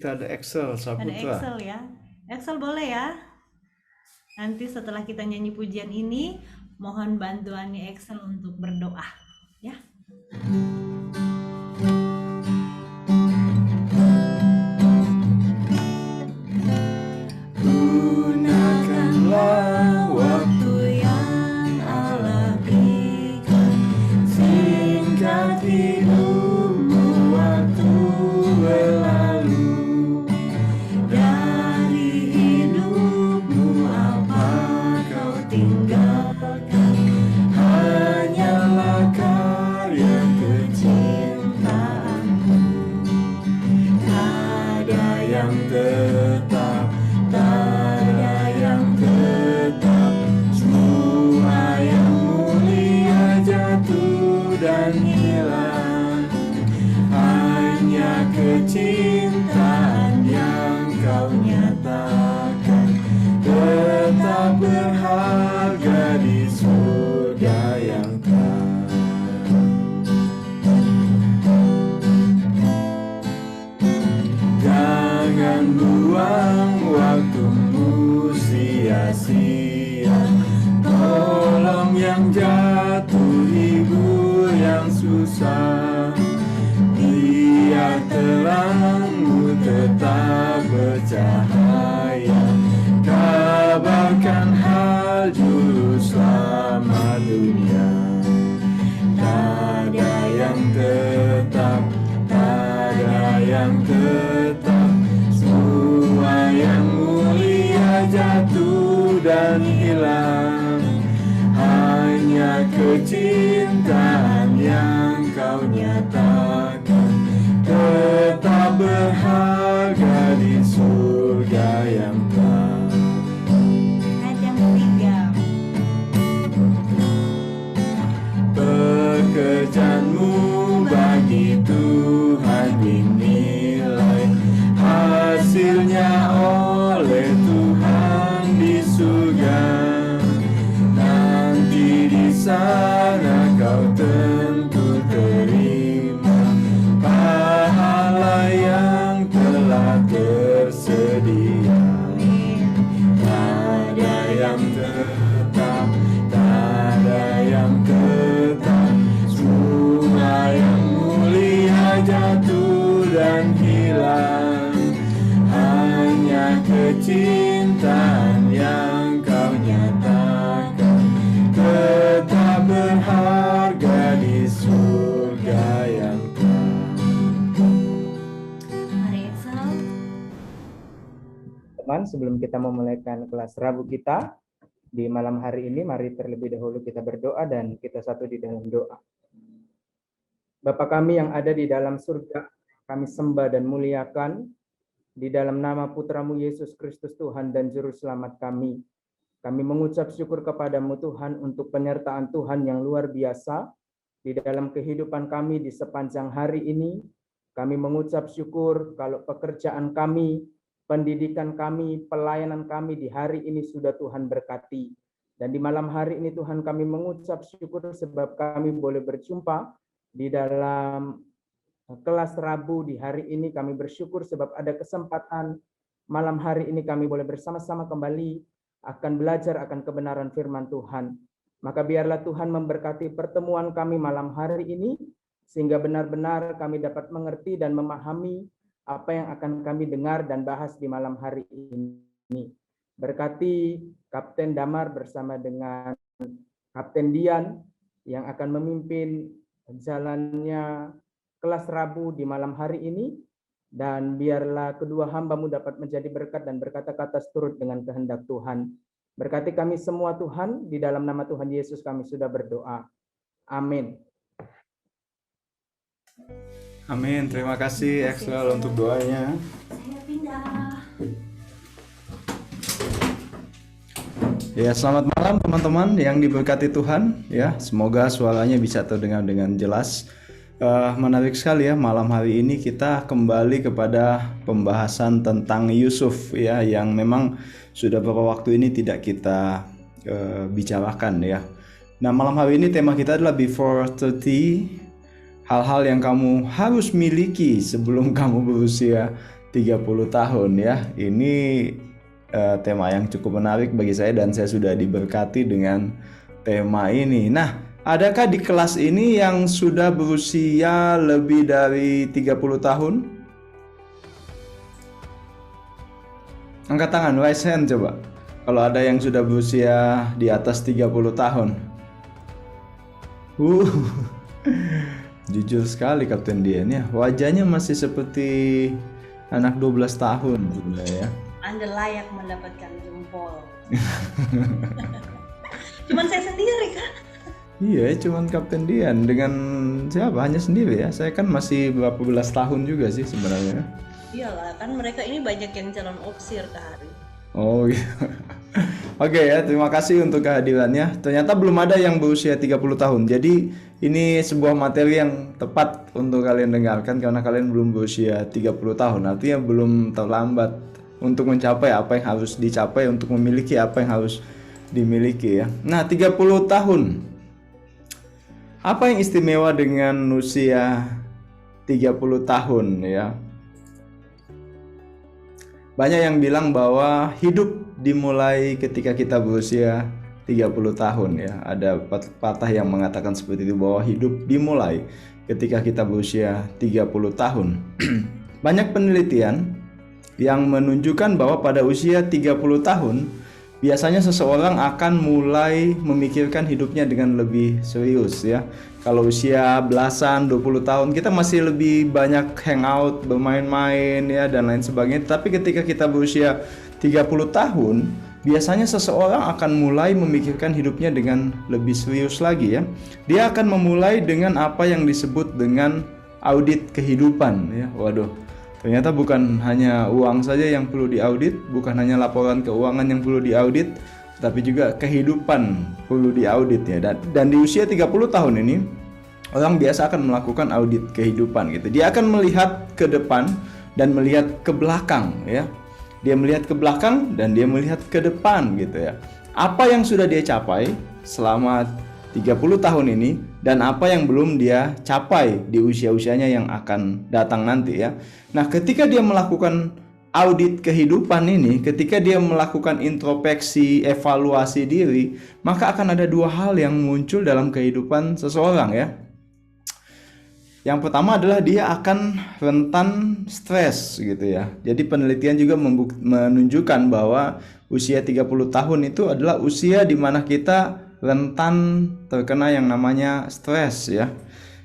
kita ada Excel, Ada Saputra. Excel ya. Excel boleh ya. Nanti setelah kita nyanyi pujian ini, mohon bantuannya Excel untuk berdoa. Ya. Gunakanlah waktu yang Allah berikan, singkat hidupmu waktu berlalu. Dari hidupmu apa kau tinggalkan, hanyalah karya kecintaanmu. Tak ada yang tetap, tak ada yang tetap. Semua yang mulia jatuh dan hilang. Hanya kecintaan yang kau nyatakan tetap berharga di surga yang terang. Jangan buang waktumu sia-sia. Tolong yang jatuh, hibur yang susah. Biar terangmu tetap bercahaya. Kabarkan hal juru selamat dunia. Tak ada yang tetap, tak ada yang tetap. Semua yang mulia jatuh dan hilang. Hanya kecintaan yang kau nyatakan tetap berharga di surga yang terang. Ayat yang ketiga. Pekerjaanmu bagi Tuhan dinilai, hasilnya oleh Tuhan di surga. Nanti di sana kau tentu terima pahala yang telah tersedia. Tak ada yang tetap, tak ada yang tetap. Semua yang mulia jatuh dan hilang. Hanya kecintaan yang kau nyatakan tetap berharga di surga yang terang. Mari Excel. Teman, sebelum kita memulaikan kelas Rabu kita di malam hari ini, mari terlebih dahulu kita berdoa dan kita satu di dalam doa. Bapa kami yang ada di dalam surga, kami sembah dan muliakan di dalam nama Putramu Yesus Kristus Tuhan dan Juru Selamat kami. Kami mengucap syukur kepadamu Tuhan untuk penyertaan Tuhan yang luar biasa di dalam kehidupan kami di sepanjang hari ini. Kami mengucap syukur kalau pekerjaan kami, pendidikan kami, pelayanan kami di hari ini sudah Tuhan berkati. Dan di malam hari ini Tuhan kami mengucap syukur sebab kami boleh berjumpa di dalam kelas Rabu di hari ini. Kami bersyukur sebab ada kesempatan malam hari ini kami boleh bersama-sama kembali akan belajar akan kebenaran firman Tuhan. Maka biarlah Tuhan memberkati pertemuan kami malam hari ini, sehingga benar-benar kami dapat mengerti dan memahami apa yang akan kami dengar dan bahas di malam hari ini. Berkati Kapten Damar bersama dengan Kapten Dian yang akan memimpin jalannya kelas Rabu di malam hari ini, dan biarlah kedua hamba-Mu dapat menjadi berkat dan berkata-kata seturut dengan kehendak Tuhan. Berkati kami semua Tuhan, di dalam nama Tuhan Yesus kami sudah berdoa. Amin. Amin. Terima kasih Excel untuk doanya. Saya pindah. Ya, selamat malam teman-teman yang diberkati Tuhan. Ya, semoga suaranya bisa terdengar dengan jelas. Menarik sekali ya, malam hari ini kita kembali kepada pembahasan tentang Yusuf ya, yang memang sudah beberapa waktu ini tidak kita bicarakan ya. Nah, malam hari ini tema kita adalah Before 30, hal-hal yang kamu harus miliki sebelum kamu berusia 30 tahun ya. Ini tema yang cukup menarik bagi saya dan saya sudah diberkati dengan tema ini. Nah, adakah di kelas ini yang sudah berusia lebih dari 30 tahun? Angkat tangan, raise hand coba. Kalau ada yang sudah berusia di atas 30 tahun. Jujur sekali Kapten Dian ya. Wajahnya masih seperti anak 12 tahun sebenarnya ya. Anda layak mendapatkan jempol. Cuman saya sendiri kan. Iya, cuman Kapten Dian dengan siapa? Hanya sendiri ya. Saya kan masih berapa belas tahun juga sih sebenarnya. Iyalah, kan mereka ini banyak yang calon opsir ke hari. Oh gitu. Oke ya, terima kasih untuk kehadirannya. Ternyata belum ada yang berusia 30 tahun. Jadi ini sebuah materi yang tepat untuk kalian dengarkan karena kalian belum berusia 30 tahun. Artinya belum terlambat untuk mencapai apa yang harus dicapai, untuk memiliki apa yang harus dimiliki ya. Nah, 30 tahun. Apa yang istimewa dengan usia 30 tahun ya? Banyak yang bilang bahwa hidup dimulai ketika kita berusia 30 tahun ya. Ada patah yang mengatakan seperti itu, bahwa hidup dimulai ketika kita berusia 30 tahun. Banyak penelitian yang menunjukkan bahwa pada usia 30 tahun biasanya seseorang akan mulai memikirkan hidupnya dengan lebih serius ya. Kalau usia belasan, 20 tahun kita masih lebih banyak hangout, bermain-main ya dan lain sebagainya. Tapi ketika kita berusia 30 tahun, biasanya seseorang akan mulai memikirkan hidupnya dengan lebih serius lagi ya. Dia akan memulai dengan apa yang disebut dengan audit kehidupan ya. Waduh. Ternyata bukan hanya uang saja yang perlu diaudit, bukan hanya laporan keuangan yang perlu diaudit, tapi juga kehidupan perlu diaudit ya. Dan di usia 30 tahun ini, orang biasa akan melakukan audit kehidupan gitu. Dia akan melihat ke depan dan melihat ke belakang ya. Dia melihat ke belakang dan dia melihat ke depan gitu ya. Apa yang sudah dia capai selama 30 tahun ini dan apa yang belum dia capai di usia-usianya yang akan datang nanti ya. Nah, ketika dia melakukan audit kehidupan ini, ketika dia melakukan introspeksi, evaluasi diri, maka akan ada dua hal yang muncul dalam kehidupan seseorang ya. Yang pertama adalah dia akan rentan stres gitu ya. Jadi penelitian juga menunjukkan bahwa usia 30 tahun itu adalah usia di mana kita rentan terkena yang namanya stres ya.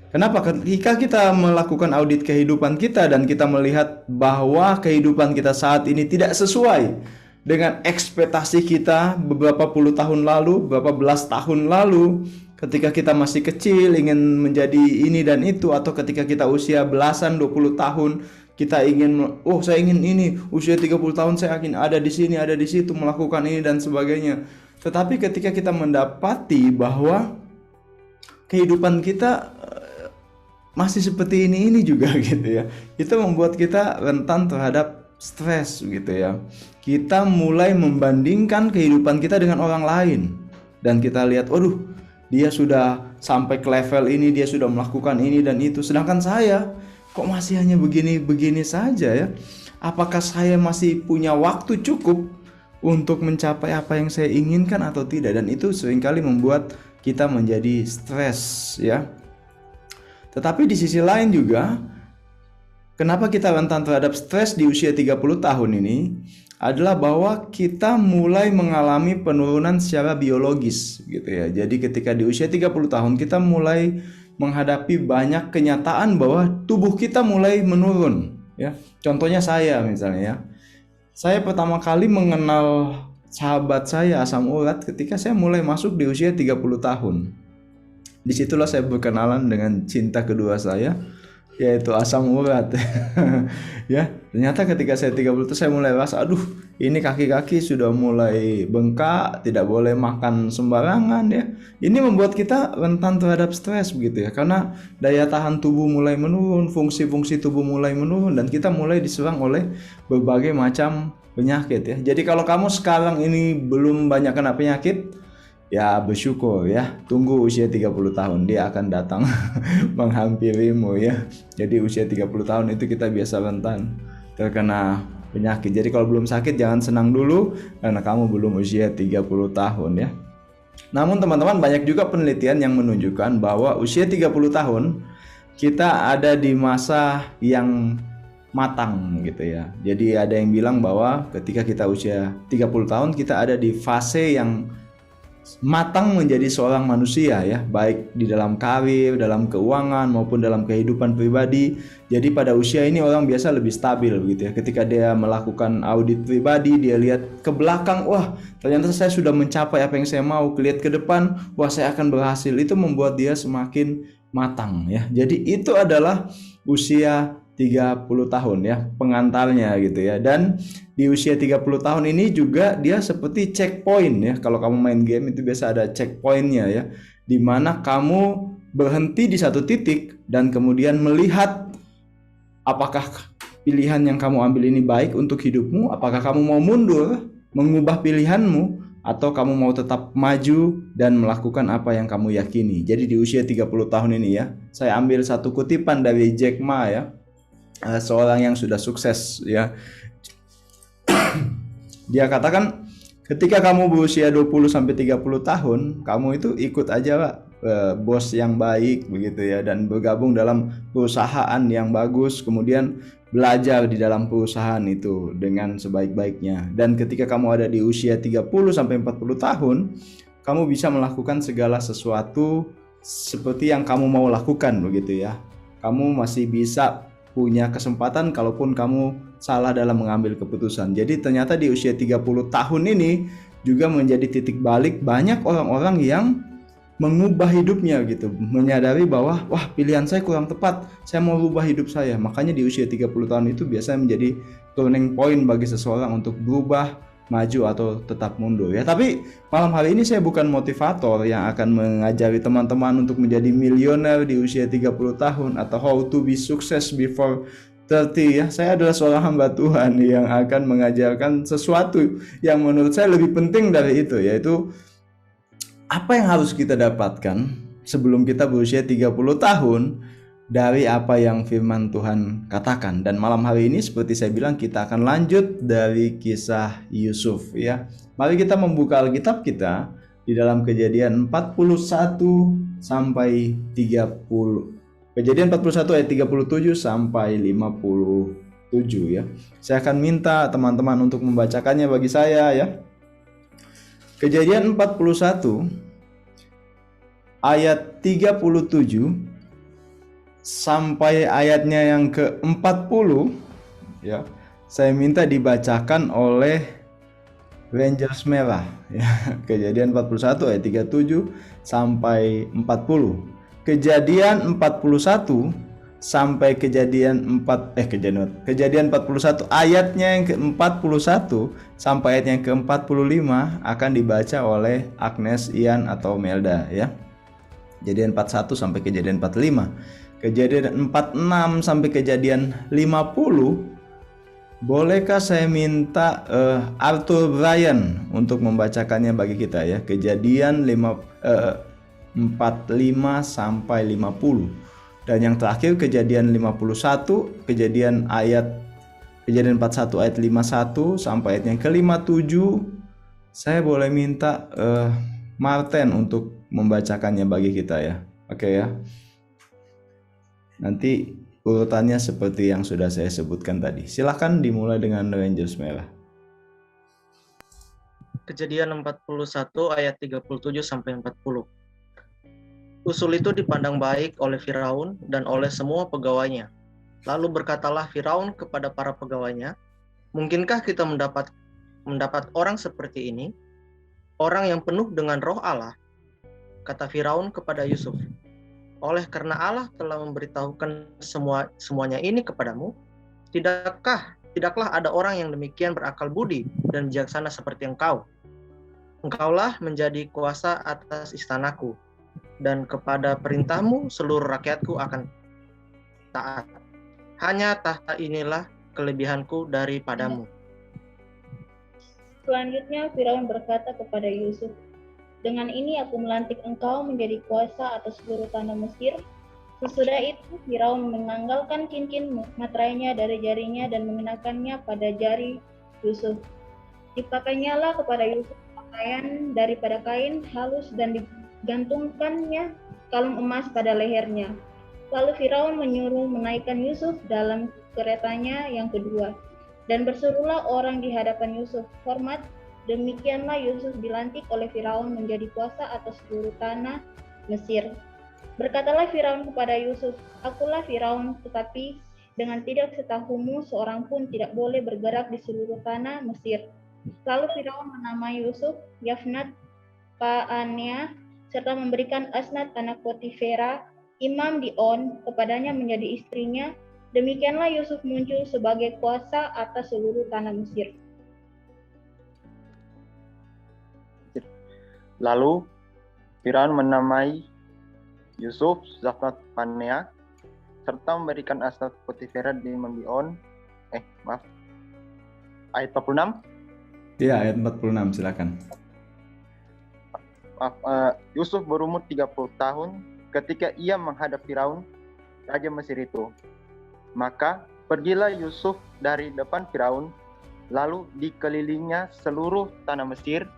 Kenapa? Ketika kita melakukan audit kehidupan kita dan kita melihat bahwa kehidupan kita saat ini tidak sesuai dengan ekspektasi kita beberapa puluh tahun lalu, beberapa belas tahun lalu, ketika kita masih kecil ingin menjadi ini dan itu, atau ketika kita usia belasan 20 tahun kita ingin, oh saya ingin ini, usia 30 tahun saya ingin ada di sini, ada di situ, melakukan ini dan sebagainya. Tetapi ketika kita mendapati bahwa kehidupan kita masih seperti ini juga gitu ya, itu membuat kita rentan terhadap stres gitu ya. Kita mulai membandingkan kehidupan kita dengan orang lain dan kita lihat, waduh, dia sudah sampai ke level ini, dia sudah melakukan ini dan itu, sedangkan saya kok masih hanya begini-begini saja ya. Apakah saya masih punya waktu cukup untuk mencapai apa yang saya inginkan atau tidak? Dan itu seringkali membuat kita menjadi stres ya. Tetapi di sisi lain juga, kenapa kita rentan terhadap stres di usia 30 tahun ini adalah bahwa kita mulai mengalami penurunan secara biologis gitu ya. Jadi ketika di usia 30 tahun kita mulai menghadapi banyak kenyataan bahwa tubuh kita mulai menurun ya. Contohnya saya misalnya ya. Saya pertama kali mengenal sahabat saya asam urat ketika saya mulai masuk di usia 30 tahun. Disitulah saya berkenalan dengan cinta kedua saya, yaitu asam urat. Ya, ternyata ketika saya 30 itu saya mulai rasa, aduh, ini kaki-kaki sudah mulai bengkak, tidak boleh makan sembarangan ya. Ini membuat kita rentan terhadap stres begitu ya, karena daya tahan tubuh mulai menurun, fungsi-fungsi tubuh mulai menurun, dan kita mulai diserang oleh berbagai macam penyakit ya. Jadi kalau kamu sekarang ini belum banyak kena penyakit, ya bersyukur ya, tunggu usia 30 tahun dia akan datang menghampirimu ya. Jadi usia 30 tahun itu kita biasa rentan terkena penyakit. Jadi kalau belum sakit jangan senang dulu karena kamu belum usia 30 tahun ya. Namun teman-teman, banyak juga penelitian yang menunjukkan bahwa usia 30 tahun kita ada di masa yang matang gitu ya. Jadi ada yang bilang bahwa ketika kita usia 30 tahun kita ada di fase yang matang menjadi seorang manusia ya, baik di dalam karir, dalam keuangan maupun dalam kehidupan pribadi. Jadi pada usia ini orang biasa lebih stabil begitu ya. Ketika dia melakukan audit pribadi, dia lihat ke belakang, wah ternyata saya sudah mencapai apa yang saya mau. Lihat ke depan, wah saya akan berhasil. Itu membuat dia semakin matang ya. Jadi itu adalah usia 30 tahun ya, pengantarnya gitu ya. Dan di usia 30 tahun ini juga dia seperti checkpoint ya. Kalau kamu main game itu biasa ada checkpointnya ya, di mana kamu berhenti di satu titik dan kemudian melihat apakah pilihan yang kamu ambil ini baik untuk hidupmu, apakah kamu mau mundur, mengubah pilihanmu, atau kamu mau tetap maju dan melakukan apa yang kamu yakini. Jadi di usia 30 tahun ini ya, saya ambil satu kutipan dari Jack Ma ya, seorang yang sudah sukses ya. Dia katakan, ketika kamu berusia 20 sampai 30 tahun, kamu itu ikut aja Pak, bos yang baik begitu ya, dan bergabung dalam perusahaan yang bagus, kemudian belajar di dalam perusahaan itu dengan sebaik-baiknya. Dan ketika kamu ada di usia 30 sampai 40 tahun, kamu bisa melakukan segala sesuatu seperti yang kamu mau lakukan begitu ya. Kamu masih bisa punya kesempatan kalaupun kamu salah dalam mengambil keputusan. Jadi ternyata di usia 30 tahun ini juga menjadi titik balik banyak orang-orang yang mengubah hidupnya gitu, menyadari bahwa wah pilihan saya kurang tepat, saya mau ubah hidup saya. Makanya di usia 30 tahun itu biasanya menjadi turning point bagi seseorang untuk berubah, maju atau tetap mundur ya. Tapi malam hari ini saya bukan motivator yang akan mengajari teman-teman untuk menjadi milioner di usia 30 tahun atau how to be success before 30 ya. Saya adalah seorang hamba Tuhan yang akan mengajarkan sesuatu yang menurut saya lebih penting dari itu, yaitu apa yang harus kita dapatkan sebelum kita berusia 30 tahun dari apa yang firman Tuhan katakan. Dan malam hari ini seperti saya bilang, kita akan lanjut dari kisah Yusuf ya. Mari kita membuka Alkitab kita di dalam Kejadian 41 sampai 30. Kejadian 41 ayat 37 sampai 57 ya. Saya akan minta teman-teman untuk membacakannya bagi saya ya. Kejadian 41 ayat 37 sampai ayatnya yang ke-40 ya. Saya minta dibacakan oleh Rangers Merah ya. Kejadian 41 ayat 37 sampai 40. Kejadian 41 sampai kejadian 41 ayatnya yang ke-41 sampai ayat yang ke-45 akan dibaca oleh Agnes, Ian atau Melda ya. Kejadian 41 sampai kejadian 45. Kejadian 46 sampai kejadian 50. Bolehkah saya minta Arthur Bryan untuk membacakannya bagi kita ya. Kejadian 45 sampai 50. Dan yang terakhir kejadian 51, kejadian 41 ayat 51 sampai ayat yang ke-57. Saya boleh minta Martin untuk membacakannya bagi kita ya. Oke ya. Nanti urutannya seperti yang sudah saya sebutkan tadi. Silakan dimulai dengan Rangers Merah. Kejadian 41 ayat 37 sampai 40. Usul itu dipandang baik oleh Firaun dan oleh semua pegawainya. Lalu berkatalah Firaun kepada para pegawainya, mungkinkah kita mendapat orang seperti ini, orang yang penuh dengan roh Allah? Kata Firaun kepada Yusuf, oleh karena Allah telah memberitahukan semuanya ini kepadamu, tidaklah ada orang yang demikian berakal budi dan bijaksana seperti engkau. Engkaulah menjadi kuasa atas istanaku, dan kepada perintahmu seluruh rakyatku akan taat. Hanya tahta inilah kelebihanku daripadamu. Selanjutnya Firaun berkata kepada Yusuf, dengan ini aku melantik engkau menjadi kuasa atas seluruh tanah Mesir, Sesudah itu Firaun menanggalkan cincin materainya dari jarinya dan mengenakannya pada jari Yusuf. Dipakainya kepada Yusuf pakaian daripada kain halus dan digantungkannya kalung emas pada lehernya. Lalu Firaun menyuruh menaikkan Yusuf dalam keretanya yang kedua. Dan berserulah orang di hadapan Yusuf, hormat, demikianlah Yusuf dilantik oleh Firaun menjadi kuasa atas seluruh tanah Mesir. Berkatalah Firaun kepada Yusuf, akulah Firaun, tetapi dengan tidak setahumu seorang pun tidak boleh bergerak di seluruh tanah Mesir. Lalu Firaun menamai Yusuf Yafnat Pa'anea, serta memberikan Asnat anak Potifera, imam di On, kepadanya menjadi istrinya. Demikianlah Yusuf muncul sebagai kuasa atas seluruh tanah Mesir. Lalu Firaun menamai Yusuf Zafnat Panea, serta memberikan Asnat Potifera di Membion. Ayat 46. Iya, ayat 46, silakan. Yusuf berumur 30 tahun ketika ia menghadap Firaun, raja Mesir itu. Maka pergilah Yusuf dari depan Firaun, lalu dikelilinginya seluruh tanah Mesir.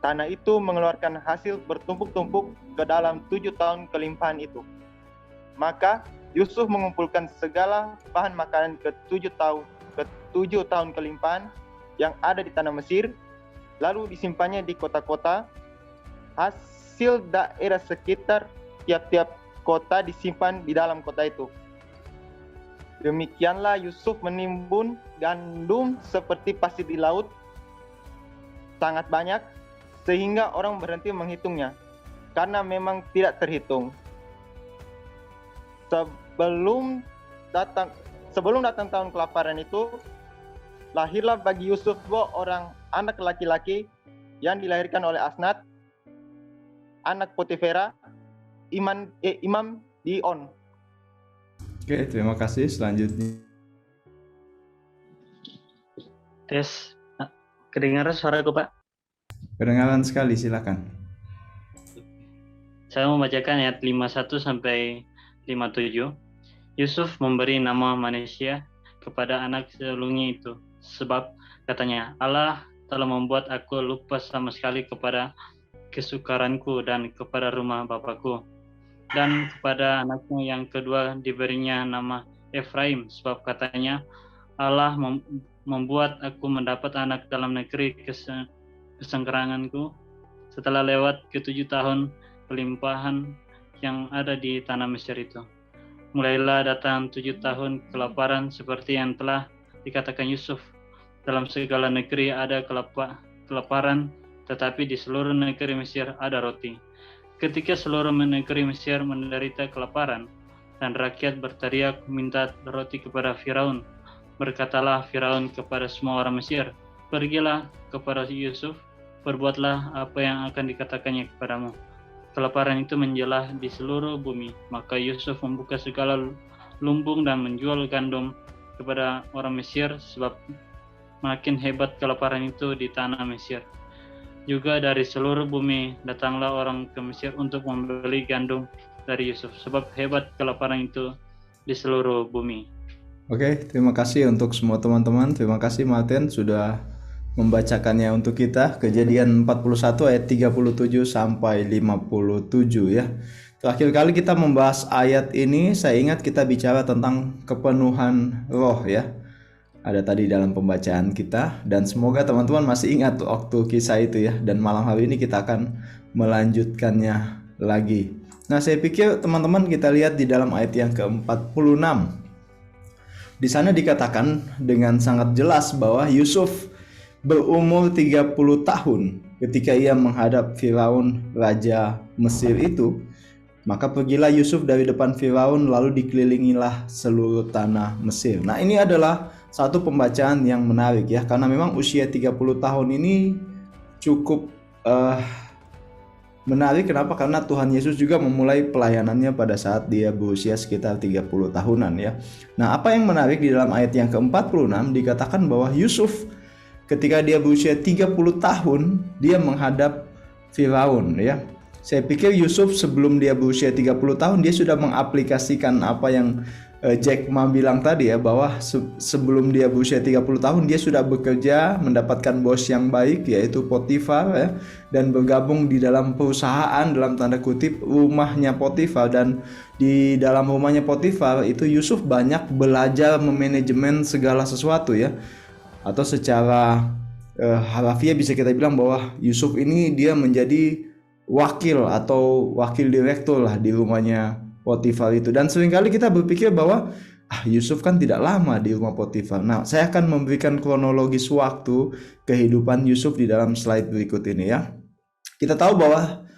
Tanah itu mengeluarkan hasil bertumpuk-tumpuk ke dalam 7 tahun kelimpahan itu. Maka Yusuf mengumpulkan segala bahan makanan ke 7 tahun kelimpahan yang ada di tanah Mesir, lalu disimpannya di kota-kota. Hasil daerah sekitar tiap-tiap kota disimpan di dalam kota itu. Demikianlah Yusuf menimbun gandum seperti pasir di laut, sangat banyak, sehingga orang berhenti menghitungnya, karena memang tidak terhitung. Sebelum datang tahun kelaparan itu, lahirlah bagi Yusuf 2 orang anak laki-laki yang dilahirkan oleh Asnat, anak Potifera, imam di On. Oke, terima kasih. Selanjutnya. Tes, kedengaran suaraku, Pak? Kedengaran sekali, silakan. Saya membacakan ayat 51 sampai 57. Yusuf memberi nama manusia kepada anak sulungnya itu, sebab katanya, Allah telah membuat aku lupa sama sekali kepada kesukaranku dan kepada rumah bapakku. Dan kepada anaknya yang kedua diberinya nama Efraim, sebab katanya, Allah membuat aku mendapat anak dalam negeri kesengkeranganku setelah lewat ke-7 tahun kelimpahan yang ada di tanah Mesir itu. Mulailah datang 7 tahun kelaparan seperti yang telah dikatakan Yusuf. Dalam segala negeri ada kelaparan, tetapi di seluruh negeri Mesir ada roti. Ketika seluruh negeri Mesir menderita kelaparan dan rakyat berteriak minta roti kepada Firaun, berkatalah Firaun kepada semua orang Mesir, pergilah kepada Yusuf, perbuatlah apa yang akan dikatakannya kepadamu. Kelaparan itu menjelah di seluruh bumi. Maka Yusuf membuka segala lumbung dan menjual gandum kepada orang Mesir, sebab makin hebat kelaparan itu di tanah Mesir. Juga dari seluruh bumi datanglah orang ke Mesir untuk membeli gandum dari Yusuf, sebab hebat kelaparan itu di seluruh bumi. Oke, terima kasih untuk semua teman-teman. Terima kasih Martin sudah membacakannya untuk kita. Kejadian 41 ayat 37 sampai 57 ya. Terakhir kali kita membahas ayat ini, saya ingat kita bicara tentang kepenuhan roh ya. Ada tadi dalam pembacaan kita, dan semoga teman-teman masih ingat waktu kisah itu ya. Dan malam hari ini kita akan melanjutkannya lagi. Nah, saya pikir teman-teman kita lihat di dalam ayat yang ke-46. Di sana dikatakan dengan sangat jelas bahwa Yusuf berumur 30 tahun ketika ia menghadap Firaun raja Mesir itu. Maka pergilah Yusuf dari depan Firaun, lalu dikelilingilah seluruh tanah Mesir. Nah, ini adalah satu pembacaan yang menarik ya, karena memang usia 30 tahun ini cukup menarik. Kenapa? Karena Tuhan Yesus juga memulai pelayanannya pada saat dia berusia sekitar 30 tahunan ya. Nah, apa yang menarik di dalam ayat yang ke-46 dikatakan bahwa Yusuf ketika dia berusia 30 tahun dia menghadap Firaun ya. Saya pikir Yusuf sebelum dia berusia 30 tahun dia sudah mengaplikasikan apa yang Jack Ma bilang tadi ya, bahwa sebelum dia berusia 30 tahun dia sudah bekerja, mendapatkan bos yang baik yaitu Potifar ya, dan bergabung di dalam perusahaan dalam tanda kutip rumahnya Potifar. Dan di dalam rumahnya Potifar itu Yusuf banyak belajar memanajemen segala sesuatu ya, atau secara harafiah bisa kita bilang bahwa Yusuf ini dia menjadi wakil atau wakil direktur lah di rumahnya Potifar itu. Dan seringkali kita berpikir bahwa Yusuf kan tidak lama di rumah Potifar. Nah, saya akan memberikan kronologis waktu kehidupan Yusuf di dalam slide berikut ini ya. Kita tahu bahwa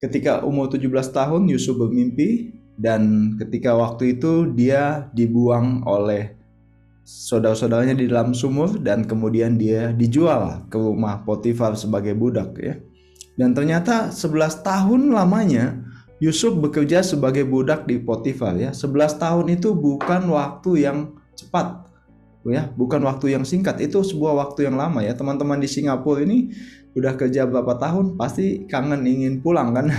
ketika umur 17 tahun Yusuf bermimpi, dan ketika waktu itu dia dibuang oleh saudara-saudaranya di dalam sumur, dan kemudian dia dijual ke rumah Potifar sebagai budak ya. Dan ternyata 11 tahun lamanya Yusuf bekerja sebagai budak di Potifar ya. 11 tahun itu bukan waktu yang cepat ya, bukan waktu yang singkat, itu sebuah waktu yang lama ya. Teman-teman di Singapura ini udah kerja berapa tahun pasti kangen ingin pulang kan.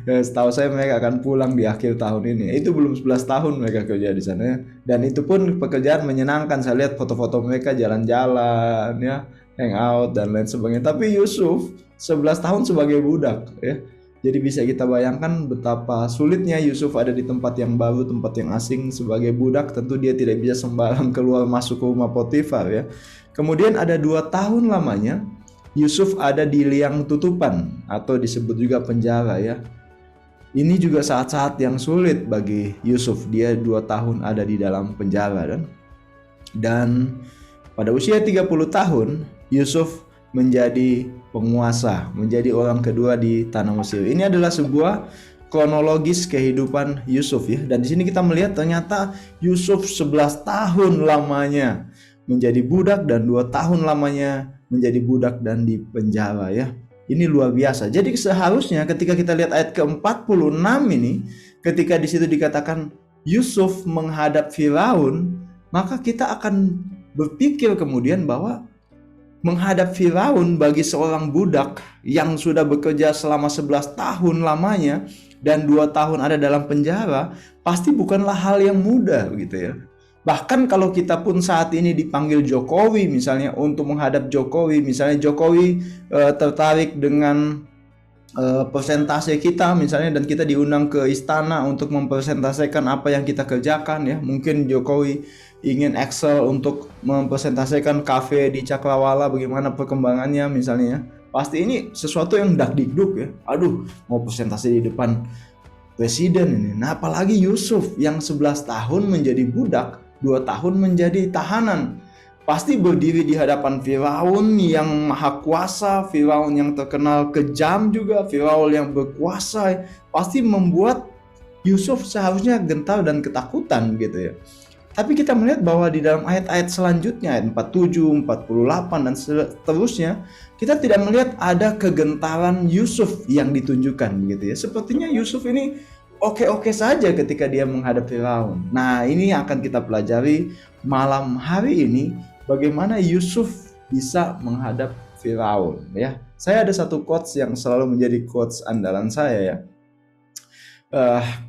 Ya, setahu saya mereka akan pulang di akhir tahun ini. Itu belum 11 tahun mereka kerja di sana ya. Dan itu pun pekerjaan menyenangkan. Saya lihat foto-foto mereka jalan-jalan ya, hangout dan lain sebagainya. Tapi Yusuf 11 tahun sebagai budak ya. Jadi bisa kita bayangkan betapa sulitnya Yusuf ada di tempat yang baru, tempat yang asing sebagai budak. Tentu dia tidak bisa sembarang keluar masuk ke rumah Potifar ya. Kemudian ada 2 tahun lamanya Yusuf ada di liang tutupan atau disebut juga penjara ya. Ini juga saat-saat yang sulit bagi Yusuf. Dia 2 tahun ada di dalam penjara dan pada usia 30 tahun Yusuf menjadi penguasa, menjadi orang kedua di tanah Mesir. Ini adalah sebuah kronologis kehidupan Yusuf ya. Dan di sini kita melihat ternyata Yusuf 11 tahun lamanya menjadi budak dan 2 tahun lamanya menjadi budak dan di penjara ya. Ini luar biasa. Jadi seharusnya ketika kita lihat ayat ke-46 ini, ketika di situ dikatakan Yusuf menghadap Firaun, maka kita akan berpikir kemudian bahwa menghadap Firaun bagi seorang budak yang sudah bekerja selama 11 tahun lamanya dan 2 tahun ada dalam penjara pasti bukanlah hal yang mudah gitu ya. Bahkan kalau kita pun saat ini dipanggil Jokowi misalnya untuk menghadap Jokowi, misalnya Jokowi tertarik dengan persentase kita misalnya, dan kita diundang ke istana untuk mempresentasikan apa yang kita kerjakan ya. Mungkin Jokowi ingin Excel untuk mempresentasikan kafe di Cakrawala bagaimana perkembangannya misalnya ya. Pasti ini sesuatu yang dakdikduk ya. Aduh, mau presentasi di depan presiden ini. Nah, apalagi Yusuf yang 11 tahun menjadi budak, 2 tahun menjadi tahanan. Pasti berdiri di hadapan Firaun yang maha kuasa, Firaun yang terkenal kejam juga, Firaun yang berkuasa, pasti membuat Yusuf seharusnya gentar dan ketakutan gitu ya. Tapi kita melihat bahwa di dalam ayat-ayat selanjutnya, ayat 47, 48 dan seterusnya, kita tidak melihat ada kegentaran Yusuf yang ditunjukkan gitu ya. Sepertinya Yusuf ini oke-oke saja ketika dia menghadap Firaun. Nah, ini akan kita pelajari malam hari ini, bagaimana Yusuf bisa menghadap Firaun ya. Saya ada satu quotes yang selalu menjadi quotes andalan saya ya.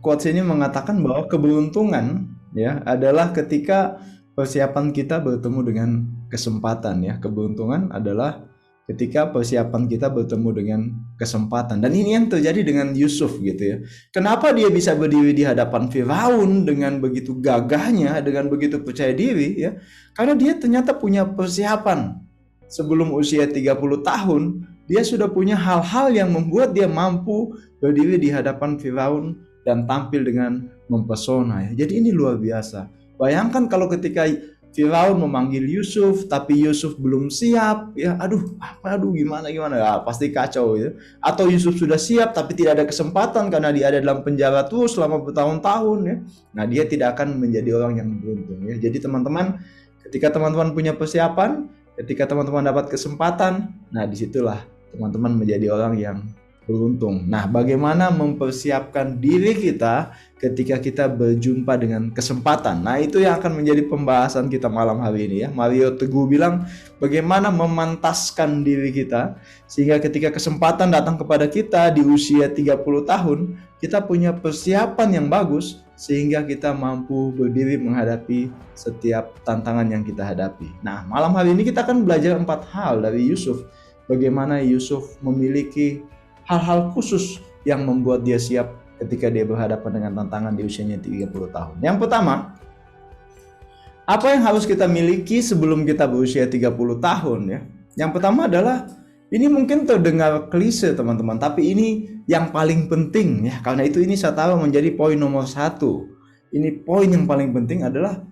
Quotes ini mengatakan bahwa keberuntungan ya adalah ketika persiapan kita bertemu dengan kesempatan ya. Keberuntungan adalah ketika persiapan kita bertemu dengan kesempatan. Dan ini yang terjadi dengan Yusuf gitu ya. Kenapa dia bisa berdiri di hadapan Firaun dengan begitu gagahnya, dengan begitu percaya diri ya? Karena dia ternyata punya persiapan. Sebelum usia 30 tahun, dia sudah punya hal-hal yang membuat dia mampu berdiri di hadapan Firaun dan tampil dengan mempesona ya. Jadi ini luar biasa. Bayangkan kalau ketika Firaun memanggil Yusuf tapi Yusuf belum siap ya, aduh gimana ya, pasti kacau ya. Atau Yusuf sudah siap tapi tidak ada kesempatan karena dia ada dalam penjara terus selama bertahun-tahun ya. Nah, dia tidak akan menjadi orang yang beruntung ya. Jadi teman-teman, ketika teman-teman punya persiapan, ketika teman-teman dapat kesempatan, nah disitulah teman-teman menjadi orang yang beruntung. Nah, bagaimana mempersiapkan diri kita ketika kita berjumpa dengan kesempatan? Nah, itu yang akan menjadi pembahasan kita malam hari ini ya. Mario Teguh bilang bagaimana memantaskan diri kita sehingga ketika kesempatan datang kepada kita di usia 30 tahun, kita punya persiapan yang bagus sehingga kita mampu berdiri menghadapi setiap tantangan yang kita hadapi. Nah, malam hari ini kita akan belajar 4 hal dari Yusuf. Bagaimana Yusuf memiliki hal-hal khusus yang membuat dia siap ketika dia berhadapan dengan tantangan di usianya 30 tahun. Yang pertama, apa yang harus kita miliki sebelum kita berusia 30 tahun ya? Yang pertama adalah, ini mungkin terdengar klise teman-teman, tapi ini yang paling penting ya. Karena itu ini saya taruh menjadi poin nomor 1. Ini poin yang paling penting adalah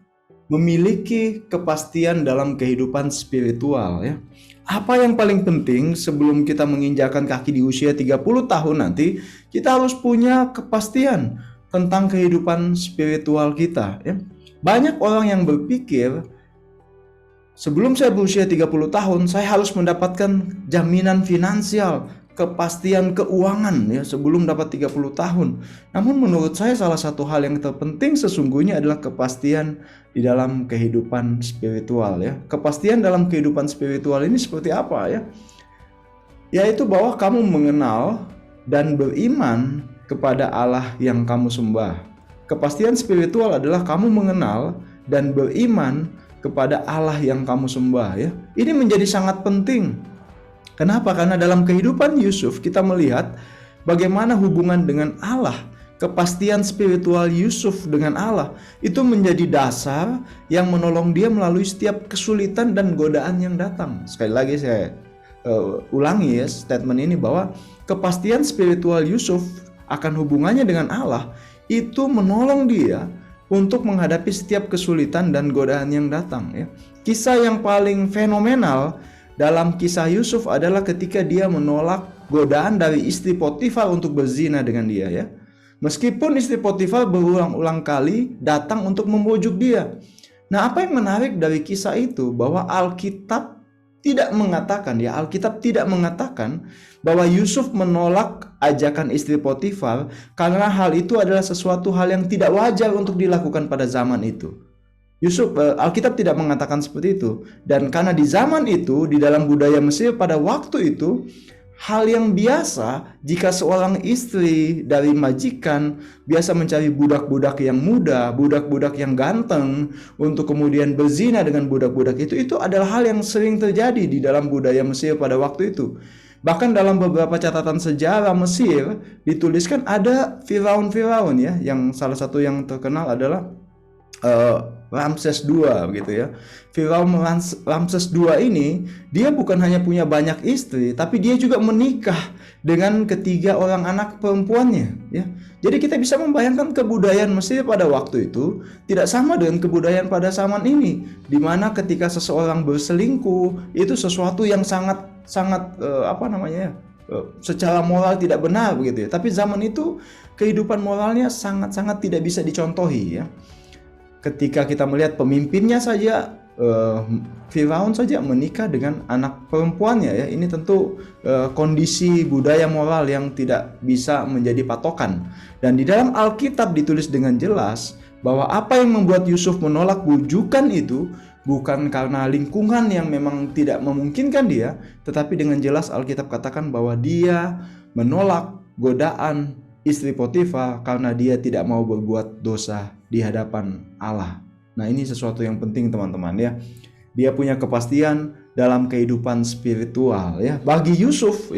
memiliki kepastian dalam kehidupan spiritual ya. Apa yang paling penting sebelum kita menginjakan kaki di usia 30 tahun nanti, kita harus punya kepastian tentang kehidupan spiritual kita ya. Banyak orang yang berpikir sebelum saya berusia 30 tahun saya harus mendapatkan jaminan finansial, kepastian keuangan ya sebelum dapat 30 tahun. Namun menurut saya salah satu hal yang terpenting sesungguhnya adalah kepastian di dalam kehidupan spiritual ya. Kepastian dalam kehidupan spiritual ini seperti apa ya? Yaitu bahwa kamu mengenal dan beriman kepada Allah yang kamu sembah. Kepastian spiritual adalah kamu mengenal dan beriman kepada Allah yang kamu sembah ya. Ini menjadi sangat penting. Kenapa? Karena dalam kehidupan Yusuf kita melihat bagaimana hubungan dengan Allah, kepastian spiritual Yusuf dengan Allah itu menjadi dasar yang menolong dia melalui setiap kesulitan dan godaan yang datang. Sekali lagi saya ulangi ya statement ini, bahwa kepastian spiritual Yusuf akan hubungannya dengan Allah itu menolong dia untuk menghadapi setiap kesulitan dan godaan yang datang ya. Kisah yang paling fenomenal dalam kisah Yusuf adalah ketika dia menolak godaan dari istri Potifar untuk berzina dengan dia ya. Meskipun istri Potifar berulang-ulang kali datang untuk membujuk dia. Nah, apa yang menarik dari kisah itu bahwa Alkitab tidak mengatakan bahwa Yusuf menolak ajakan istri Potifar karena hal itu adalah sesuatu hal yang tidak wajar untuk dilakukan pada zaman itu. Alkitab tidak mengatakan seperti itu. Dan karena di zaman itu, di dalam budaya Mesir pada waktu itu, hal yang biasa jika seorang istri dari majikan biasa mencari budak-budak yang muda, budak-budak yang ganteng untuk kemudian berzina dengan budak-budak itu adalah hal yang sering terjadi di dalam budaya Mesir pada waktu itu. Bahkan dalam beberapa catatan sejarah Mesir dituliskan ada Firaun ya, yang salah satu yang terkenal adalah Ramses II begitu ya. Firaun Ramses II ini dia bukan hanya punya banyak istri, tapi dia juga menikah dengan ketiga orang anak perempuannya ya. Jadi kita bisa membayangkan kebudayaan Mesir pada waktu itu tidak sama dengan kebudayaan pada zaman ini, di mana ketika seseorang berselingkuh itu sesuatu yang sangat secara moral tidak benar begitu ya. Tapi zaman itu kehidupan moralnya sangat-sangat tidak bisa dicontohi ya. Ketika kita melihat pemimpinnya saja, Firaun saja menikah dengan anak perempuannya ya. Ini tentu kondisi budaya moral yang tidak bisa menjadi patokan. Dan di dalam Alkitab ditulis dengan jelas bahwa apa yang membuat Yusuf menolak bujukan itu bukan karena lingkungan yang memang tidak memungkinkan dia, tetapi dengan jelas Alkitab katakan bahwa dia menolak godaan istri Potifar karena dia tidak mau berbuat dosa di hadapan Allah. Nah, ini sesuatu yang penting teman-teman ya. Dia punya kepastian dalam kehidupan spiritual ya. Bagi Yusuf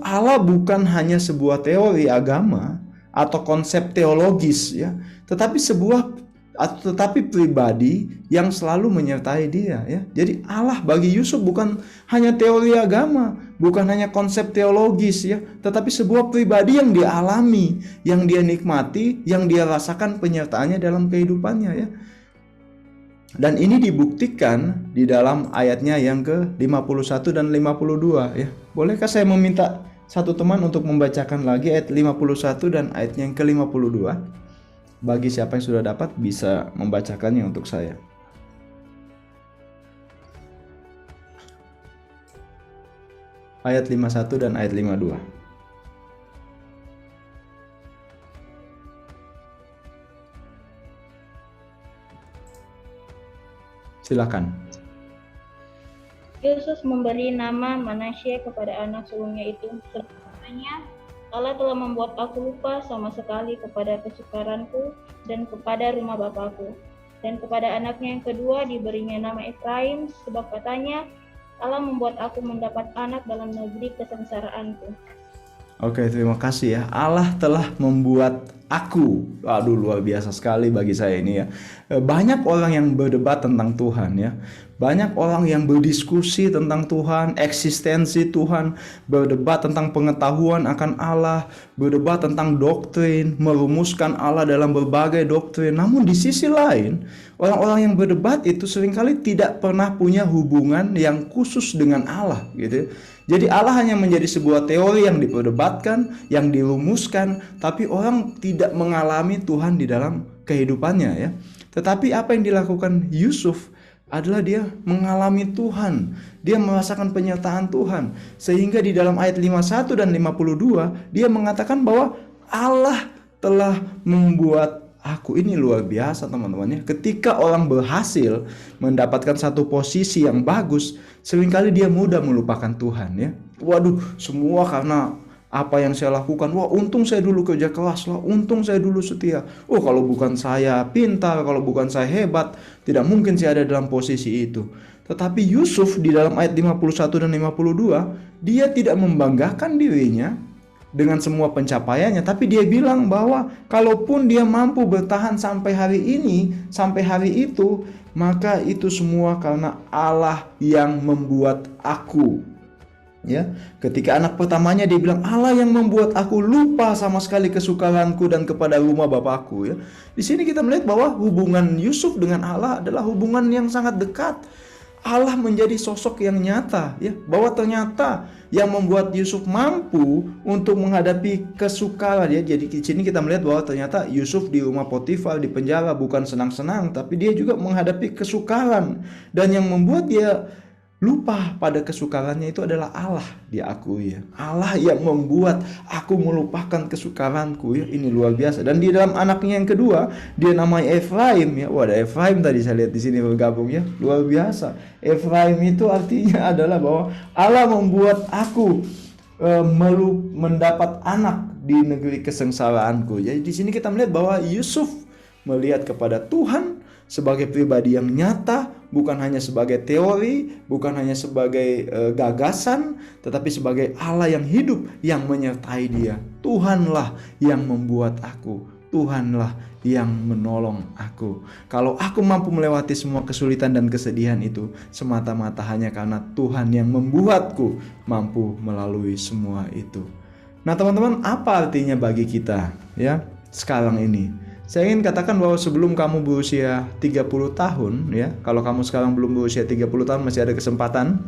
Allah bukan hanya sebuah teori agama atau konsep teologis ya, tetapi pribadi yang selalu menyertai dia ya. Jadi Allah bagi Yusuf bukan hanya teori agama, bukan hanya konsep teologis ya, tetapi sebuah pribadi yang dia alami, yang dia nikmati, yang dia rasakan penyertaannya dalam kehidupannya ya. Dan ini dibuktikan di dalam ayatnya yang ke-51 dan 52 ya. Bolehkah saya meminta satu teman untuk membacakan lagi ayat 51 dan ayatnya yang ke-52? Bagi siapa yang sudah dapat bisa membacakannya untuk saya. ayat 51 dan ayat 52. Silakan. Yesus memberi nama Manasye kepada anak sulungnya itu. Sebenarnya Allah telah membuat aku lupa sama sekali kepada kesukaranku dan kepada rumah bapakku. Dan kepada anaknya yang kedua diberinya nama Efraim, sebab katanya Allah membuat aku mendapat anak dalam negeri kesengsaraanku. Oke, terima kasih ya. Allah telah membuat aku. Aduh, luar biasa sekali bagi saya ini ya. Banyak orang yang berdebat tentang Tuhan ya. Banyak orang yang berdiskusi tentang Tuhan, eksistensi Tuhan, berdebat tentang pengetahuan akan Allah, berdebat tentang doktrin, merumuskan Allah dalam berbagai doktrin. Namun di sisi lain, orang-orang yang berdebat itu seringkali tidak pernah punya hubungan yang khusus dengan Allah gitu. Jadi Allah hanya menjadi sebuah teori yang diperdebatkan, yang dirumuskan, tapi orang tidak mengalami Tuhan di dalam kehidupannya ya. Tetapi apa yang dilakukan Yusuf adalah dia mengalami Tuhan. Dia merasakan penyertaan Tuhan. Sehingga di dalam ayat 51 dan 52 dia mengatakan bahwa Allah telah membuat aku. Ini luar biasa teman-teman ya. Ketika orang berhasil mendapatkan satu posisi yang bagus, seringkali dia mudah melupakan Tuhan ya. Waduh, semua karena apa yang saya lakukan. Wah, untung saya dulu kerja keras lah, untung saya dulu setia. Oh, kalau bukan saya pintar, kalau bukan saya hebat, tidak mungkin saya ada dalam posisi itu. Tetapi Yusuf di dalam ayat 51 dan 52, dia tidak membanggakan dirinya dengan semua pencapaiannya, tapi dia bilang bahwa kalaupun dia mampu bertahan sampai hari ini, sampai hari itu, maka itu semua karena Allah yang membuat aku. Ya, ketika anak pertamanya dia bilang Allah yang membuat aku lupa sama sekali kesukaranku dan kepada rumah bapakku ya. Di sini kita melihat bahwa hubungan Yusuf dengan Allah adalah hubungan yang sangat dekat. Allah menjadi sosok yang nyata ya, bahwa ternyata yang membuat Yusuf mampu untuk menghadapi kesukaran ya. Jadi di sini kita melihat bahwa ternyata Yusuf di rumah Potifar di penjara bukan senang-senang, tapi dia juga menghadapi kesukaran, dan yang membuat dia lupa pada kesukarannya itu adalah Allah, diakui ya. Allah yang membuat aku melupakan kesukaranku ya. Ini luar biasa. Dan di dalam anaknya yang kedua, dia namanya Efraim ya. Wah, ada Efraim tadi saya lihat di sini bergabung ya. Luar biasa. Efraim itu artinya adalah bahwa Allah membuat aku mendapat anak di negeri kesengsaraanku. Jadi di sini kita melihat bahwa Yusuf melihat kepada Tuhan sebagai pribadi yang nyata, bukan hanya sebagai teori, bukan hanya sebagai gagasan, tetapi sebagai Allah yang hidup yang menyertai dia. Tuhanlah yang membuat aku, Tuhanlah yang menolong aku. Kalau aku mampu melewati semua kesulitan dan kesedihan itu, semata-mata hanya karena Tuhan yang membuatku mampu melalui semua itu. Nah teman-teman, apa artinya bagi kita ya sekarang ini? Saya ingin katakan bahwa sebelum kamu berusia 30 tahun ya, kalau kamu sekarang belum berusia 30 tahun masih ada kesempatan,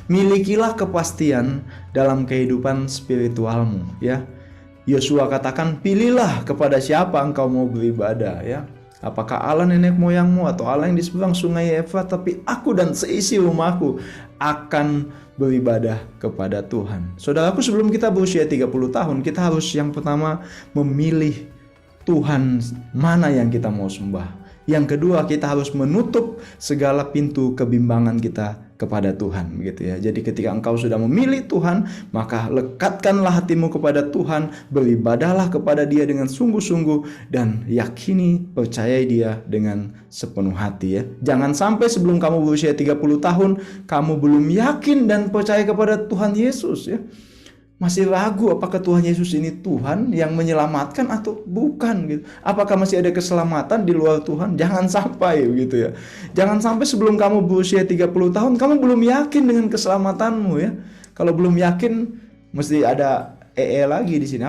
milikilah kepastian dalam kehidupan spiritualmu ya. Yosua katakan, pilihlah kepada siapa engkau mau beribadah ya. Apakah Allah nenek moyangmu atau Allah yang di seberang sungai Efrat, tapi aku dan seisi rumahku akan beribadah kepada Tuhan. Saudaraku, sebelum kita berusia 30 tahun, kita harus yang pertama memilih Tuhan mana yang kita mau sembah. Yang kedua, kita harus menutup segala pintu kebimbangan kita kepada Tuhan, gitu ya. Jadi ketika engkau sudah memilih Tuhan, maka lekatkanlah hatimu kepada Tuhan, beribadahlah kepada Dia dengan sungguh-sungguh, dan yakini, percayai Dia dengan sepenuh hati ya. Jangan sampai sebelum kamu berusia 30 tahun, kamu belum yakin dan percaya kepada Tuhan Yesus ya. Masih ragu apakah Tuhan Yesus ini Tuhan yang menyelamatkan atau bukan gitu. Apakah masih ada keselamatan di luar Tuhan? Jangan sampai gitu ya. Jangan sampai sebelum kamu berusia 30 tahun kamu belum yakin dengan keselamatanmu ya. Kalau belum yakin mesti ada lagi di sini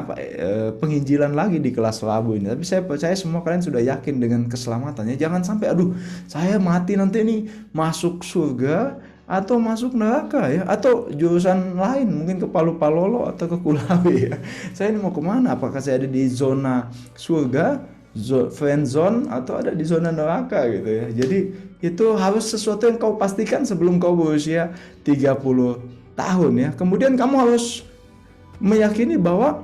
penginjilan lagi di kelas Rabu ini. Tapi saya percaya semua kalian sudah yakin dengan keselamatannya. Jangan sampai saya mati nanti nih masuk surga atau masuk neraka ya, atau jurusan lain mungkin ke Palu-Palolo atau ke Kulawi ya. Saya ini mau kemana? Apakah saya ada di zona surga, friend zone, atau ada di zona neraka gitu ya. Jadi itu harus sesuatu yang kau pastikan sebelum kau berusia 30 tahun ya. Kemudian kamu harus meyakini bahwa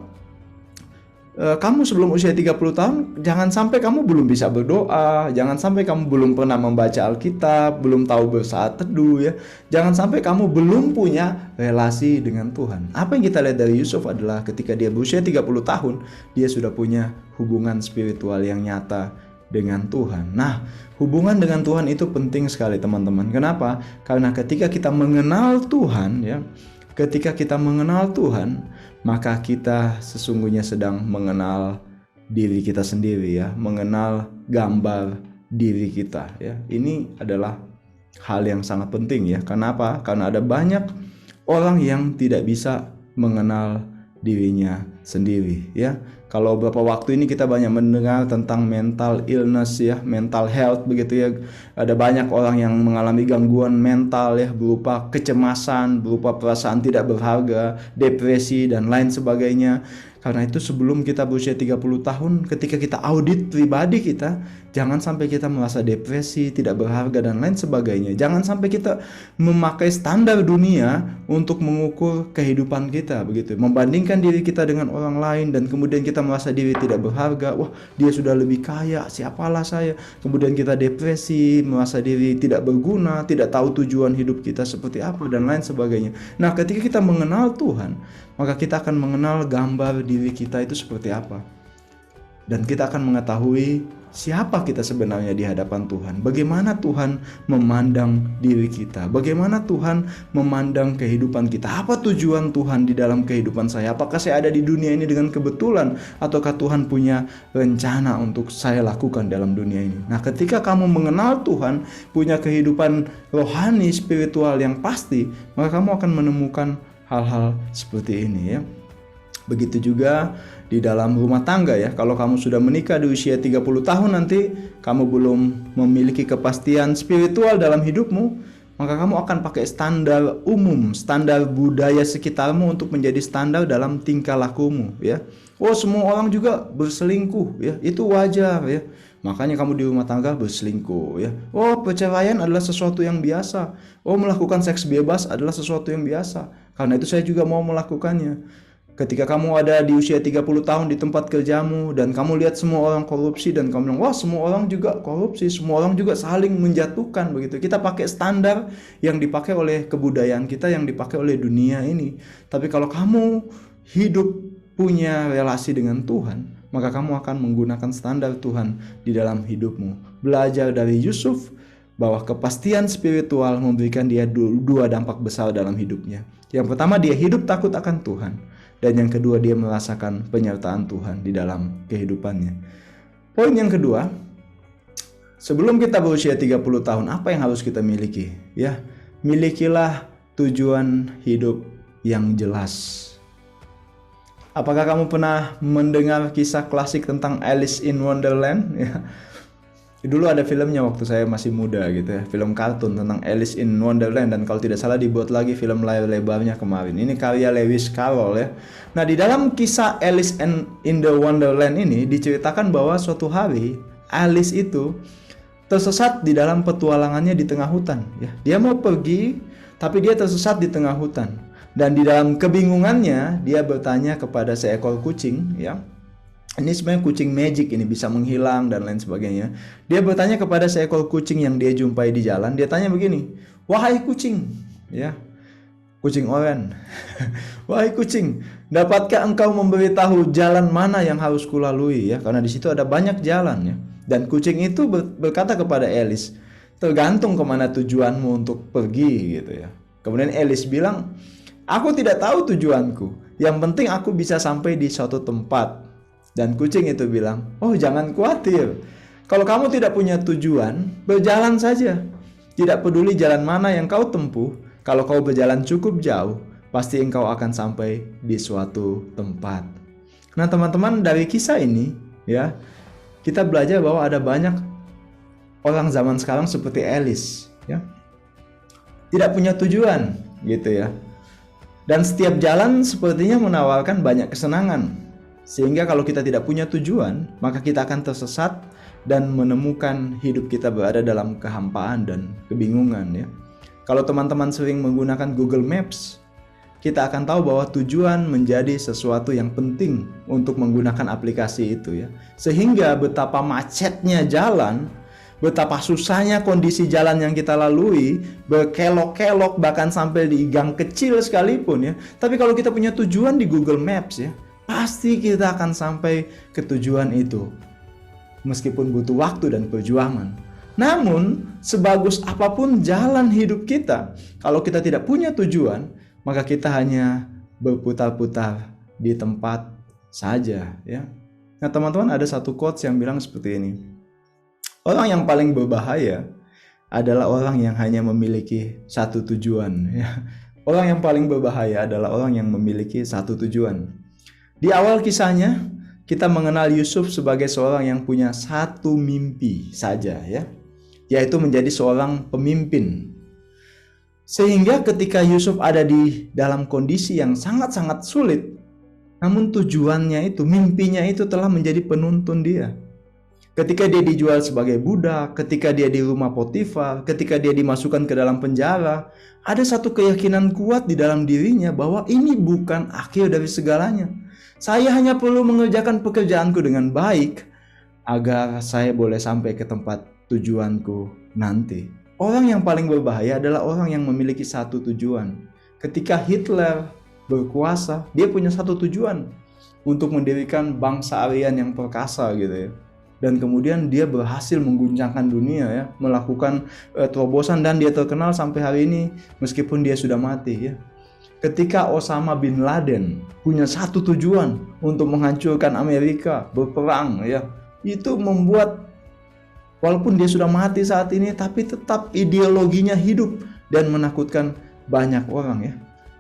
kamu sebelum usia 30 tahun jangan sampai kamu belum bisa berdoa, jangan sampai kamu belum pernah membaca Alkitab, belum tahu bersaat teduh ya. Jangan sampai kamu belum punya relasi dengan Tuhan. Apa yang kita lihat dari Yusuf adalah ketika dia berusia 30 tahun, dia sudah punya hubungan spiritual yang nyata dengan Tuhan. Nah, hubungan dengan Tuhan itu penting sekali teman-teman. Kenapa? Karena ketika kita mengenal Tuhan ya, ketika kita mengenal Tuhan, maka kita sesungguhnya sedang mengenal diri kita sendiri ya, mengenal gambar diri kita ya. Ini adalah hal yang sangat penting ya. Kenapa? Karena ada banyak orang yang tidak bisa mengenal dirinya sendiri ya. Kalau beberapa waktu ini kita banyak mendengar tentang mental illness ya, mental health begitu ya. Ada banyak orang yang mengalami gangguan mental ya, berupa kecemasan, berupa perasaan tidak berharga, depresi dan lain sebagainya. Karena itu sebelum kita berusia 30 tahun, ketika kita audit pribadi kita, jangan sampai kita merasa depresi, tidak berharga dan lain sebagainya. Jangan sampai kita memakai standar dunia untuk mengukur kehidupan kita begitu. Membandingkan diri kita dengan orang lain dan kemudian kita merasa diri tidak berharga. Wah, dia sudah lebih kaya, siapalah saya. Kemudian kita depresi, merasa diri tidak berguna, tidak tahu tujuan hidup kita seperti apa dan lain sebagainya. Nah, ketika kita mengenal Tuhan, maka kita akan mengenal gambar diri kita itu seperti apa. Dan kita akan mengetahui siapa kita sebenarnya di hadapan Tuhan. Bagaimana Tuhan memandang diri kita. Bagaimana Tuhan memandang kehidupan kita. Apa tujuan Tuhan di dalam kehidupan saya. Apakah saya ada di dunia ini dengan kebetulan. Ataukah Tuhan punya rencana untuk saya lakukan dalam dunia ini. Nah, ketika kamu mengenal Tuhan, punya kehidupan rohani, spiritual yang pasti, maka kamu akan menemukan hal-hal seperti ini ya. Begitu juga di dalam rumah tangga ya. Kalau kamu sudah menikah di usia 30 tahun nanti, kamu belum memiliki kepastian spiritual dalam hidupmu, maka kamu akan pakai standar umum, standar budaya sekitarmu untuk menjadi standar dalam tingkah lakumu ya. Oh, semua orang juga berselingkuh ya, itu wajar ya. Makanya kamu di rumah tangga berselingkuh ya. Oh, perceraian adalah sesuatu yang biasa. Oh, melakukan seks bebas adalah sesuatu yang biasa. Karena itu saya juga mau melakukannya. Ketika kamu ada di usia 30 tahun di tempat kerjamu dan kamu lihat semua orang korupsi dan kamu bilang, wah semua orang juga korupsi, semua orang juga saling menjatuhkan begitu. Kita pakai standar yang dipakai oleh kebudayaan kita, yang dipakai oleh dunia ini. Tapi kalau kamu hidup punya relasi dengan Tuhan, maka kamu akan menggunakan standar Tuhan di dalam hidupmu. Belajar dari Yusuf bahwa kepastian spiritual memberikan dia dua dampak besar dalam hidupnya. Yang pertama, dia hidup takut akan Tuhan. Dan yang kedua, dia merasakan penyertaan Tuhan di dalam kehidupannya. Poin yang kedua, sebelum kita berusia 30 tahun, apa yang harus kita miliki? Ya, milikilah tujuan hidup yang jelas. Apakah kamu pernah mendengar kisah klasik tentang Alice in Wonderland? Ya. Dulu ada filmnya waktu saya masih muda gitu ya, film kartun tentang Alice in Wonderland, dan kalau tidak salah dibuat lagi film layar lebarnya kemarin. Ini karya Lewis Carroll ya. Nah, di dalam kisah Alice in the Wonderland ini diceritakan bahwa suatu hari Alice itu tersesat di dalam petualangannya di tengah hutan ya. Dia mau pergi tapi dia tersesat di tengah hutan. Dan di dalam kebingungannya dia bertanya kepada seekor kucing ya. Ini sebenarnya kucing magic, ini bisa menghilang dan lain sebagainya. Dia bertanya kepada seekor kucing yang dia jumpai di jalan. Dia tanya begini, wahai kucing, ya, kucing oranye, wahai kucing, dapatkah engkau memberitahu jalan mana yang harus kulalui ya? Karena di situ ada banyak jalan ya. Dan kucing itu berkata kepada Alice, tergantung kemana tujuanmu untuk pergi gitu ya. Kemudian Alice bilang, aku tidak tahu tujuanku. Yang penting aku bisa sampai di suatu tempat. Dan kucing itu bilang, oh jangan khawatir. Kalau kamu tidak punya tujuan, berjalan saja. Tidak peduli jalan mana yang kau tempuh, kalau kau berjalan cukup jauh, pasti engkau akan sampai di suatu tempat. Nah teman-teman, dari kisah ini, ya, kita belajar bahwa ada banyak orang zaman sekarang seperti Alice, ya, tidak punya tujuan, gitu ya. Dan setiap jalan sepertinya menawarkan banyak kesenangan. Sehingga kalau kita tidak punya tujuan, maka kita akan tersesat dan menemukan hidup kita berada dalam kehampaan dan kebingungan ya. Kalau teman-teman sering menggunakan Google Maps, kita akan tahu bahwa tujuan menjadi sesuatu yang penting untuk menggunakan aplikasi itu ya. Sehingga betapa macetnya jalan, betapa susahnya kondisi jalan yang kita lalui, berkelok-kelok bahkan sampai di gang kecil sekalipun ya. Tapi kalau kita punya tujuan di Google Maps ya, pasti kita akan sampai ke tujuan itu. Meskipun butuh waktu dan perjuangan. Namun, sebagus apapun jalan hidup kita, kalau kita tidak punya tujuan, maka kita hanya berputar-putar di tempat saja ya. Nah, teman-teman, ada satu quotes yang bilang seperti ini. Orang yang paling berbahaya adalah orang yang hanya memiliki satu tujuan ya. Orang yang paling berbahaya adalah orang yang memiliki satu tujuan. Di awal kisahnya, kita mengenal Yusuf sebagai seorang yang punya satu mimpi saja ya, yaitu menjadi seorang pemimpin. Sehingga ketika Yusuf ada di dalam kondisi yang sangat-sangat sulit, namun tujuannya itu, mimpinya itu telah menjadi penuntun dia. Ketika dia dijual sebagai budak, ketika dia di rumah Potifar, ketika dia dimasukkan ke dalam penjara, ada satu keyakinan kuat di dalam dirinya bahwa ini bukan akhir dari segalanya. Saya hanya perlu mengerjakan pekerjaanku dengan baik agar saya boleh sampai ke tempat tujuanku nanti. Orang yang paling berbahaya adalah orang yang memiliki satu tujuan. Ketika Hitler berkuasa, dia punya satu tujuan untuk mendirikan bangsa Aryan yang perkasa gitu ya. Dan kemudian dia berhasil mengguncangkan dunia ya, melakukan terobosan dan dia terkenal sampai hari ini meskipun dia sudah mati ya. Ketika Osama bin Laden punya satu tujuan untuk menghancurkan Amerika, berperang ya, itu membuat walaupun dia sudah mati saat ini, tapi tetap ideologinya hidup dan menakutkan banyak orang ya.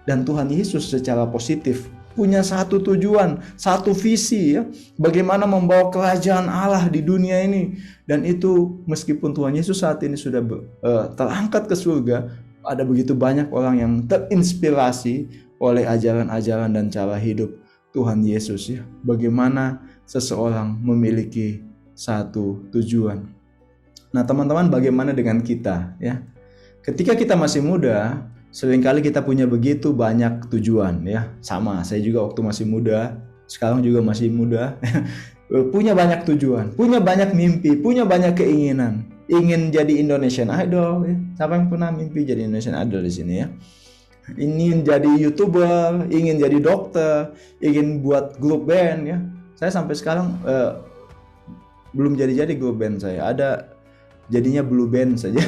Dan Tuhan Yesus secara positif punya satu tujuan, satu visi ya, bagaimana membawa kerajaan Allah di dunia ini. Dan itu meskipun Tuhan Yesus saat ini sudah terangkat ke surga, ada begitu banyak orang yang terinspirasi oleh ajaran-ajaran dan cara hidup Tuhan Yesus ya. Bagaimana seseorang memiliki satu tujuan. Nah, teman-teman, bagaimana dengan kita ya? Ketika kita masih muda, seringkali kita punya begitu banyak tujuan ya. Sama, saya juga waktu masih muda, sekarang juga masih muda. Punya banyak tujuan, punya banyak mimpi, punya banyak keinginan. Ingin jadi Indonesian Idol ya. Siapa yang pernah mimpi jadi Indonesian Idol di sini ya? Ingin jadi YouTuber, ingin jadi dokter, ingin buat grup band ya. Saya sampai sekarang belum jadi grup band saya. Ada jadinya Blue Band saja.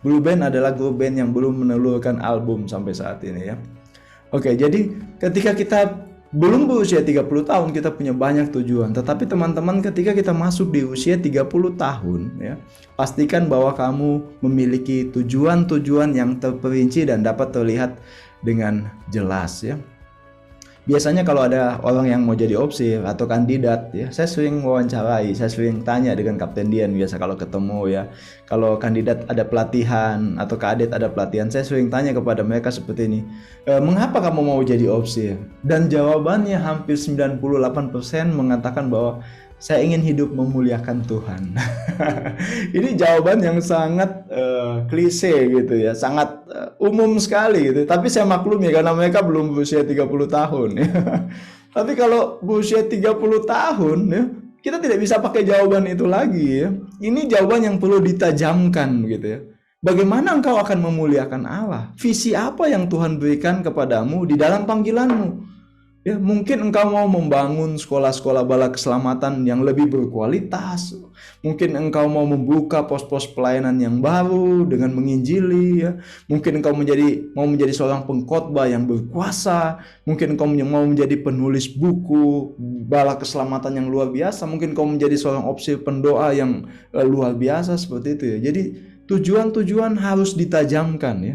Blue Band adalah grup band yang belum menelurkan album sampai saat ini ya. Oke, jadi ketika kita belum berusia 30 tahun kita punya banyak tujuan. Tetapi teman-teman, ketika kita masuk di usia 30 tahun ya, pastikan bahwa kamu memiliki tujuan-tujuan yang terperinci dan dapat terlihat dengan jelas ya. Biasanya kalau ada orang yang mau jadi opsir atau kandidat ya, saya sering wawancarai, saya sering tanya dengan Kapten Dian biasa kalau ketemu ya. Kalau kandidat ada pelatihan atau kadet ada pelatihan, saya sering tanya kepada mereka seperti ini. Mengapa kamu mau jadi opsir? Dan jawabannya hampir 98% mengatakan bahwa saya ingin hidup memuliakan Tuhan. Ini jawaban yang sangat klise gitu ya, sangat umum sekali gitu. Tapi saya maklumi karena mereka belum berusia 30 tahun ya. Tapi kalau berusia 30 tahun ya, kita tidak bisa pakai jawaban itu lagi ya. Ini jawaban yang perlu ditajamkan gitu ya. Bagaimana engkau akan memuliakan Allah? Visi apa yang Tuhan berikan kepadamu di dalam panggilanmu? Ya, mungkin engkau mau membangun sekolah-sekolah bala keselamatan yang lebih berkualitas. Mungkin engkau mau membuka pos-pos pelayanan yang baru dengan menginjili ya. Mungkin engkau mau menjadi seorang pengkhotbah yang berkuasa. Mungkin engkau mau menjadi penulis buku bala keselamatan yang luar biasa. Mungkin engkau menjadi seorang opsir pendoa yang luar biasa seperti itu ya. Jadi tujuan-tujuan harus ditajamkan ya.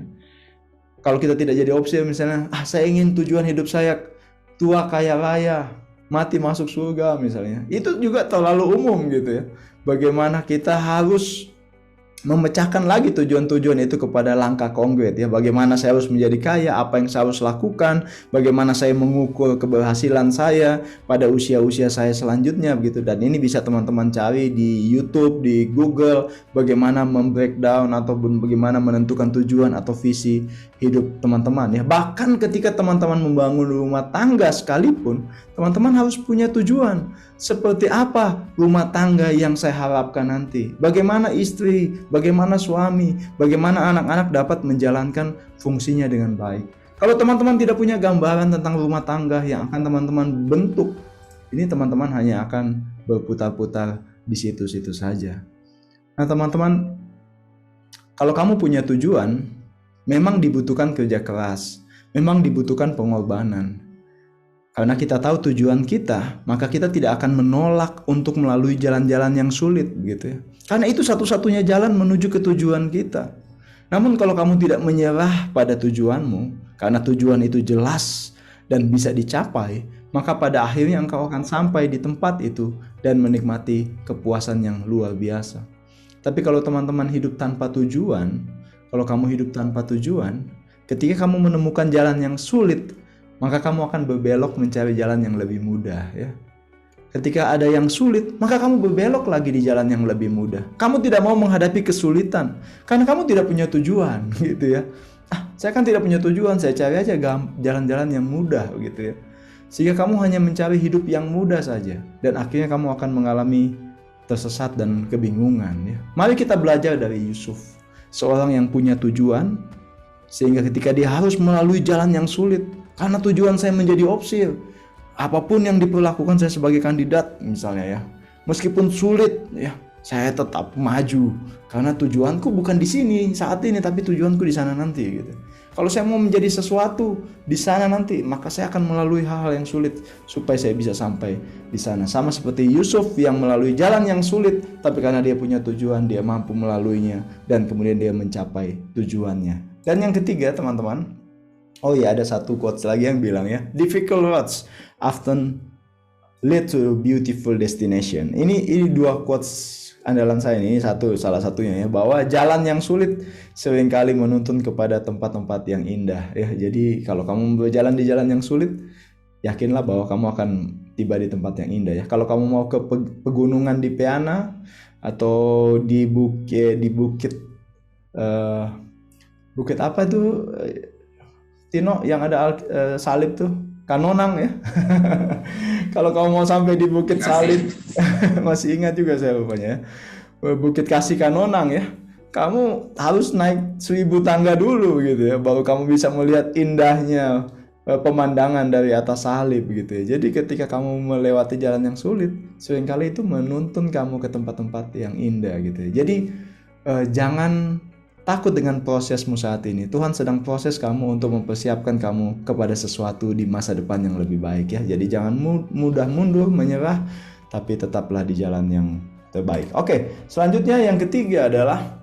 Kalau kita tidak jadi opsir misalnya, saya ingin tujuan hidup saya tua kaya raya, mati masuk surga misalnya. Itu juga terlalu umum gitu ya. Bagaimana kita harus memecahkan lagi tujuan-tujuan itu kepada langkah konkret ya. Bagaimana saya harus menjadi kaya, apa yang saya harus lakukan, bagaimana saya mengukur keberhasilan saya pada usia-usia saya selanjutnya begitu. Dan ini bisa teman-teman cari di YouTube, di Google, bagaimana membreakdown ataupun bagaimana menentukan tujuan atau visi hidup teman-teman ya. Bahkan ketika teman-teman membangun rumah tangga sekalipun, teman-teman harus punya tujuan. Seperti apa rumah tangga yang saya harapkan nanti? Bagaimana istri, bagaimana suami, bagaimana anak-anak dapat menjalankan fungsinya dengan baik. Kalau teman-teman tidak punya gambaran tentang rumah tangga yang akan teman-teman bentuk, ini teman-teman hanya akan berputar-putar di situ-situ saja. Nah teman-teman, kalau kamu punya tujuan, memang dibutuhkan kerja keras, memang dibutuhkan pengorbanan. Karena kita tahu tujuan kita, maka kita tidak akan menolak untuk melalui jalan-jalan yang sulit gitu ya. Karena itu satu-satunya jalan menuju ke tujuan kita. Namun kalau kamu tidak menyerah pada tujuanmu, karena tujuan itu jelas dan bisa dicapai, maka pada akhirnya engkau akan sampai di tempat itu dan menikmati kepuasan yang luar biasa. Tapi kalau teman-teman hidup tanpa tujuan, kalau kamu hidup tanpa tujuan, ketika kamu menemukan jalan yang sulit, maka kamu akan berbelok mencari jalan yang lebih mudah ya. Ketika ada yang sulit, maka kamu berbelok lagi di jalan yang lebih mudah. Kamu tidak mau menghadapi kesulitan karena kamu tidak punya tujuan gitu ya. Saya kan tidak punya tujuan, saya cari aja jalan-jalan yang mudah gitu ya. Sehingga kamu hanya mencari hidup yang mudah saja dan akhirnya kamu akan mengalami tersesat dan kebingungan ya. Mari kita belajar dari Yusuf, seorang yang punya tujuan sehingga ketika dia harus melalui jalan yang sulit, karena tujuan saya menjadi opsil. Apapun yang diperlakukan saya sebagai kandidat misalnya ya. Meskipun sulit ya, saya tetap maju. Karena tujuanku bukan di sini saat ini, tapi tujuanku di sana nanti gitu. Kalau saya mau menjadi sesuatu di sana nanti, maka saya akan melalui hal-hal yang sulit supaya saya bisa sampai di sana. Sama seperti Yusuf yang melalui jalan yang sulit, tapi karena dia punya tujuan, dia mampu melaluinya dan kemudian dia mencapai tujuannya. Dan yang ketiga, teman-teman, oh iya, ada satu quotes lagi yang bilang ya, difficult roads often lead to a beautiful destination. Ini dua quotes andalan saya ini, salah satunya ya, bahwa jalan yang sulit seringkali menuntun kepada tempat-tempat yang indah ya. Jadi kalau kamu berjalan di jalan yang sulit, yakinlah bahwa kamu akan tiba di tempat yang indah ya. Kalau kamu mau ke pegunungan di Peana atau di bukit apa tuh Tino yang ada salib tuh, Kanonang ya. Kalau kamu mau sampai di Bukit Salib, masih ingat juga saya rupanya ya, Bukit Kasih Kanonang ya, kamu harus naik 1000 tangga dulu gitu ya, baru kamu bisa melihat indahnya pemandangan dari atas salib gitu ya. Jadi ketika kamu melewati jalan yang sulit, seringkali itu menuntun kamu ke tempat-tempat yang indah gitu ya. Jadi jangan takut dengan prosesmu saat ini. Tuhan sedang proses kamu untuk mempersiapkan kamu kepada sesuatu di masa depan yang lebih baik ya. Jadi jangan mudah mundur, menyerah, tapi tetaplah di jalan yang terbaik. Oke, selanjutnya yang ketiga adalah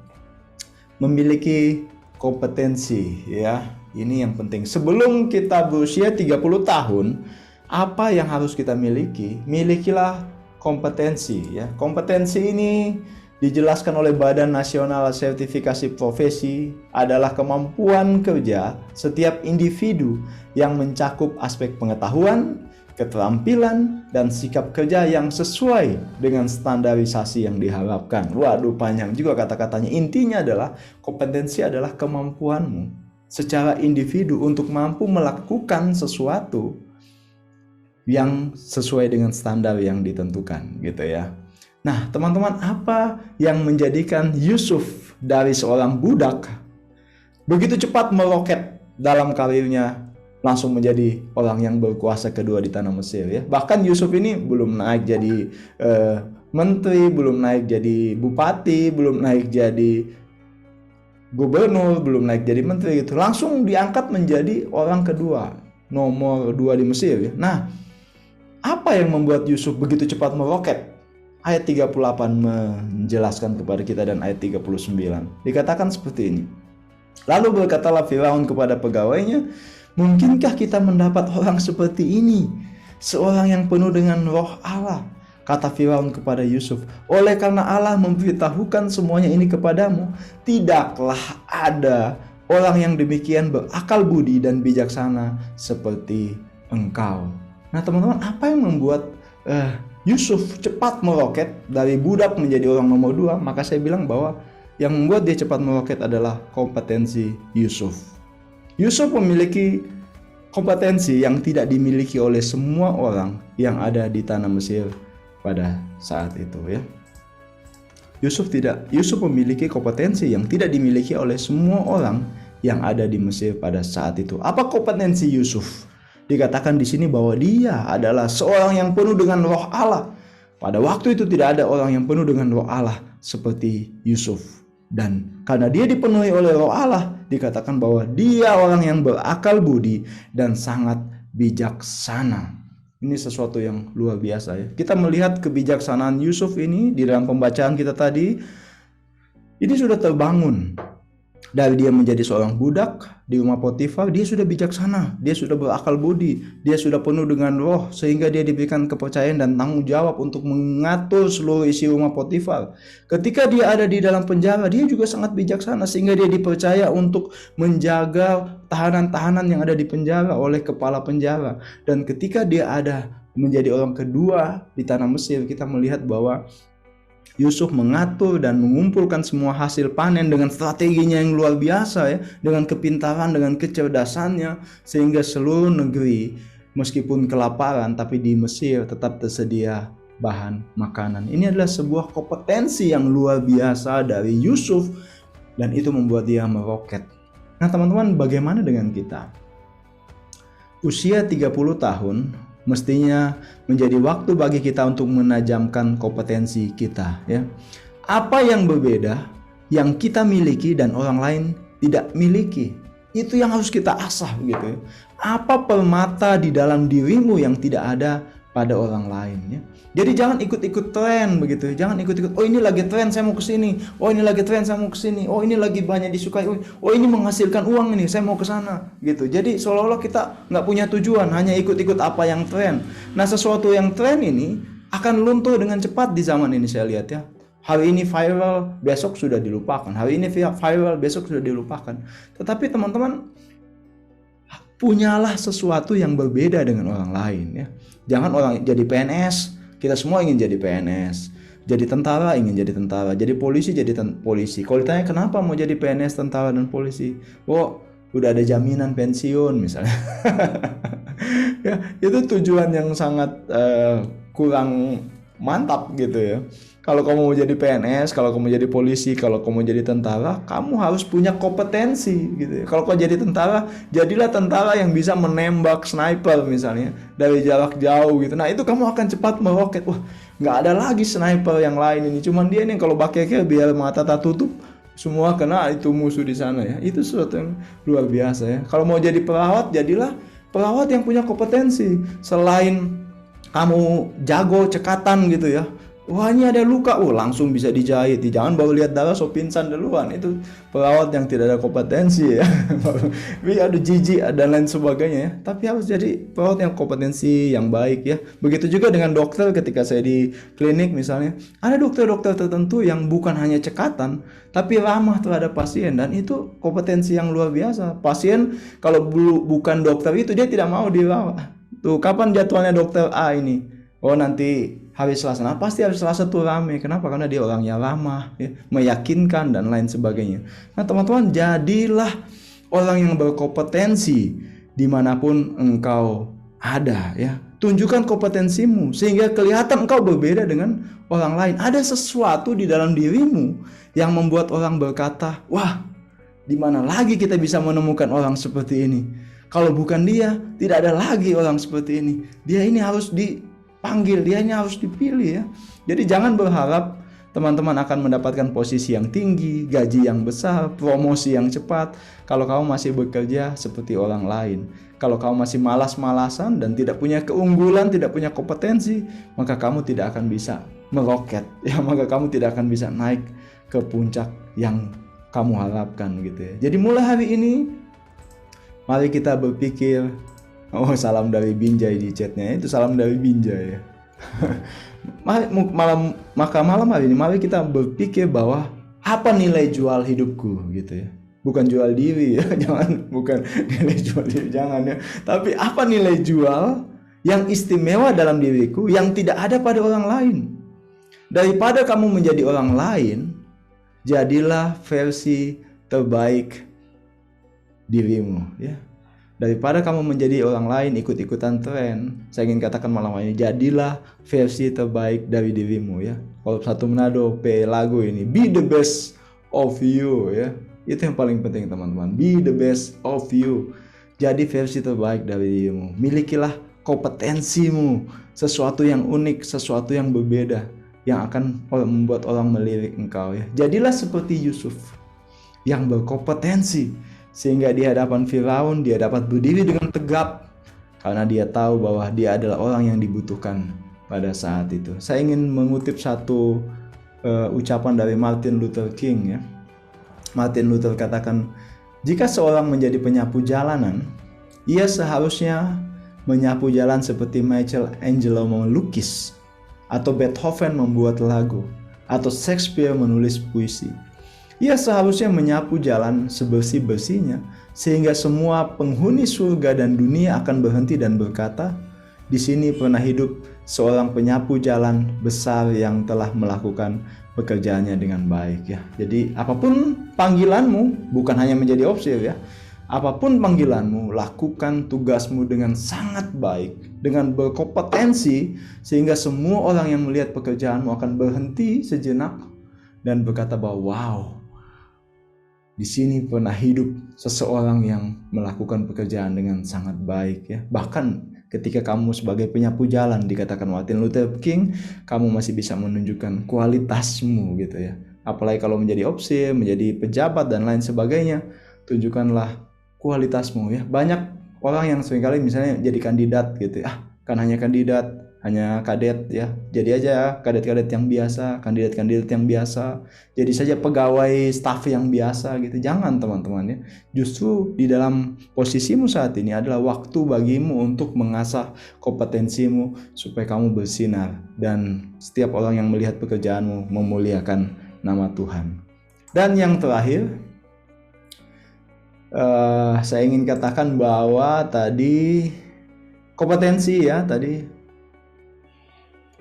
memiliki kompetensi ya. Ini yang penting. Sebelum kita berusia 30 tahun, apa yang harus kita miliki? Milikilah kompetensi ya. Kompetensi ini dijelaskan oleh Badan Nasional Sertifikasi Profesi adalah kemampuan kerja setiap individu yang mencakup aspek pengetahuan, keterampilan, dan sikap kerja yang sesuai dengan standarisasi yang diharapkan. Waduh, panjang juga kata-katanya. Intinya adalah kompetensi adalah kemampuanmu secara individu untuk mampu melakukan sesuatu yang sesuai dengan standar yang ditentukan gitu ya. Nah, teman-teman, apa yang menjadikan Yusuf dari seorang budak begitu cepat meroket dalam karirnya, langsung menjadi orang yang berkuasa kedua di tanah Mesir ya. Bahkan Yusuf ini belum naik jadi menteri, belum naik jadi bupati, belum naik jadi gubernur, belum naik jadi menteri gitu. Langsung diangkat menjadi orang kedua, nomor 2 di Mesir ya. Nah, apa yang membuat Yusuf begitu cepat meroket? Ayat 38 menjelaskan kepada kita dan ayat 39. Dikatakan seperti ini. Lalu berkatalah Firaun kepada pegawainya, mungkinkah kita mendapat orang seperti ini? Seorang yang penuh dengan roh Allah. Kata Firaun kepada Yusuf, oleh karena Allah memberitahukan semuanya ini kepadamu, tidaklah ada orang yang demikian berakal budi dan bijaksana seperti engkau. Nah teman-teman, apa yang membuat Yusuf cepat meroket dari budak menjadi orang nomor 2? Maka saya bilang bahwa yang membuat dia cepat meroket adalah kompetensi Yusuf. Yusuf memiliki kompetensi yang tidak dimiliki oleh semua orang yang ada di tanah Mesir pada saat itu ya. Yusuf memiliki kompetensi yang tidak dimiliki oleh semua orang yang ada di Mesir pada saat itu. Apa kompetensi Yusuf? Dikatakan di sini bahwa dia adalah seorang yang penuh dengan roh Allah. Pada waktu itu tidak ada orang yang penuh dengan roh Allah seperti Yusuf. Dan karena dia dipenuhi oleh roh Allah, dikatakan bahwa dia orang yang berakal budi dan sangat bijaksana. Ini sesuatu yang luar biasa ya. Kita melihat kebijaksanaan Yusuf ini di dalam pembacaan kita tadi. Ini sudah terbangun. Dari dia menjadi seorang budak di rumah Potifar, dia sudah bijaksana, dia sudah berakal budi, dia sudah penuh dengan roh, sehingga dia diberikan kepercayaan dan tanggung jawab untuk mengatur seluruh isi rumah Potifar. Ketika dia ada di dalam penjara, dia juga sangat bijaksana, sehingga dia dipercaya untuk menjaga tahanan-tahanan yang ada di penjara oleh kepala penjara. Dan ketika dia ada menjadi orang kedua di tanah Mesir, kita melihat bahwa Yusuf mengatur dan mengumpulkan semua hasil panen dengan strateginya yang luar biasa ya, dengan kepintaran, dengan kecerdasannya, sehingga seluruh negeri meskipun kelaparan tapi di Mesir tetap tersedia bahan makanan. Ini adalah sebuah kompetensi yang luar biasa dari Yusuf dan itu membuat dia meroket. Nah teman-teman, bagaimana dengan kita? Usia 30 tahun mestinya menjadi waktu bagi kita untuk menajamkan kompetensi kita ya. Apa yang berbeda yang kita miliki dan orang lain tidak miliki? Itu yang harus kita asah gitu ya. Apa permata di dalam dirimu yang tidak ada pada orang lain ya. Jadi jangan ikut-ikut tren begitu. Jangan ikut-ikut, oh ini lagi tren saya mau ke sini. Oh ini lagi tren saya mau ke sini. Oh ini lagi banyak disukai. Oh ini menghasilkan uang ini, saya mau ke sana gitu. Jadi seolah-olah kita nggak punya tujuan, hanya ikut-ikut apa yang tren. Nah, sesuatu yang tren ini akan luntur dengan cepat di zaman ini saya lihat ya. Hari ini viral, besok sudah dilupakan. Hari ini viral, besok sudah dilupakan. Tetapi teman-teman, punyalah sesuatu yang berbeda dengan orang lain ya. Jangan orang jadi PNS, kita semua ingin jadi PNS. Jadi tentara ingin jadi tentara, jadi polisi jadi polisi. Kalau ditanya kenapa mau jadi PNS, tentara dan polisi? Oh, udah ada jaminan pensiun misalnya. Ya, itu tujuan yang sangat kurang mantap gitu ya. Kalau kamu mau jadi PNS, kalau kamu jadi polisi, kalau kamu jadi tentara, kamu harus punya kompetensi gitu ya. Kalau kau jadi tentara, jadilah tentara yang bisa menembak sniper misalnya dari jarak jauh gitu. Nah itu kamu akan cepat meroket. Wah, nggak ada lagi sniper yang lain ini. Cuman dia nih kalau pakai biar mata tak tutup, semua kena itu musuh di sana ya. Itu sesuatu yang luar biasa ya. Kalau mau jadi perawat, jadilah perawat yang punya kompetensi. Selain kamu jago cekatan gitu ya. Wah ini ada luka, langsung bisa dijahit. Jangan baru lihat darah so pingsan duluan. Itu perawat yang tidak ada kompetensi ya. Ada jijik dan lain sebagainya ya. Tapi harus jadi perawat yang kompetensi yang baik ya. Begitu juga dengan dokter ketika saya di klinik misalnya. Ada dokter-dokter tertentu yang bukan hanya cekatan, tapi ramah terhadap pasien. Dan itu kompetensi yang luar biasa. Pasien kalau bukan dokter itu dia tidak mau dirawat. Tuh kapan jadwalnya dokter A ini? Oh nanti hari Selasa, nah pasti hari Selasa tuh rame. Kenapa? Karena dia orangnya ramah, ya, meyakinkan dan lain sebagainya. Nah teman-teman, jadilah orang yang berkompetensi dimanapun engkau ada ya. Tunjukkan kompetensimu sehingga kelihatan engkau berbeda dengan orang lain. Ada sesuatu di dalam dirimu yang membuat orang berkata, wah, di mana lagi kita bisa menemukan orang seperti ini? Kalau bukan dia, tidak ada lagi orang seperti ini. Dia ini harus dipanggil, dia ini harus dipilih ya. Jadi jangan berharap teman-teman akan mendapatkan posisi yang tinggi, gaji yang besar, promosi yang cepat kalau kamu masih bekerja seperti orang lain. Kalau kamu masih malas-malasan dan tidak punya keunggulan, tidak punya kompetensi, maka kamu tidak akan bisa meroket ya, maka kamu tidak akan bisa naik ke puncak yang kamu harapkan gitu ya. Jadi mulai hari ini mari kita berpikir, oh salam dari Binjai di chatnya, itu salam dari Binjai ya. Maka malam hari ini mari kita berpikir bahwa apa nilai jual hidupku gitu ya. Bukan jual diri ya, bukan nilai jual diri, jangan ya. Tapi apa nilai jual yang istimewa dalam diriku yang tidak ada pada orang lain. Daripada kamu menjadi orang lain, jadilah versi terbaik dirimu ya. Daripada kamu menjadi orang lain ikut-ikutan tren, saya ingin katakan malam ini, jadilah versi terbaik dari dirimu ya. Kalau satu Manado P lagu ini, be the best of you ya. Itu yang paling penting teman-teman, be the best of you. Jadi versi terbaik dari dirimu. Milikilah kompetensimu, sesuatu yang unik, sesuatu yang berbeda, yang akan membuat orang melirik engkau ya. Jadilah seperti Yusuf yang berkompetensi, sehingga di hadapan Firaun dia dapat berdiri dengan tegap karena dia tahu bahwa dia adalah orang yang dibutuhkan pada saat itu. Saya ingin mengutip satu ucapan dari Martin Luther King ya. Martin Luther katakan, jika seorang menjadi penyapu jalanan, ia seharusnya menyapu jalan seperti Michelangelo melukis, atau Beethoven membuat lagu, atau Shakespeare menulis puisi. Ia seharusnya menyapu jalan sebersih-bersihnya, sehingga semua penghuni surga dan dunia akan berhenti dan berkata, di sini pernah hidup seorang penyapu jalan besar yang telah melakukan pekerjaannya dengan baik ya. Jadi apapun panggilanmu, bukan hanya menjadi opsir ya. Apapun panggilanmu, lakukan tugasmu dengan sangat baik, dengan berkompetensi, sehingga semua orang yang melihat pekerjaanmu akan berhenti sejenak dan berkata bahwa wow, di sini pernah hidup seseorang yang melakukan pekerjaan dengan sangat baik ya. Bahkan ketika kamu sebagai penyapu jalan, dikatakan Martin Luther King, kamu masih bisa menunjukkan kualitasmu gitu ya. Apalagi kalau menjadi opsir, menjadi pejabat dan lain sebagainya, tunjukkanlah kualitasmu ya. Banyak orang yang seringkali misalnya jadi kandidat gitu ya. Kan hanya kandidat, hanya kadet ya. Jadi aja kadet-kadet yang biasa, kandidat-kandidat yang biasa. Jadi saja pegawai staf yang biasa gitu. Jangan teman-teman ya. Justru di dalam posisimu saat ini adalah waktu bagimu untuk mengasah kompetensimu supaya kamu bersinar dan setiap orang yang melihat pekerjaanmu memuliakan nama Tuhan. Dan yang terakhir, saya ingin katakan bahwa tadi kompetensi ya tadi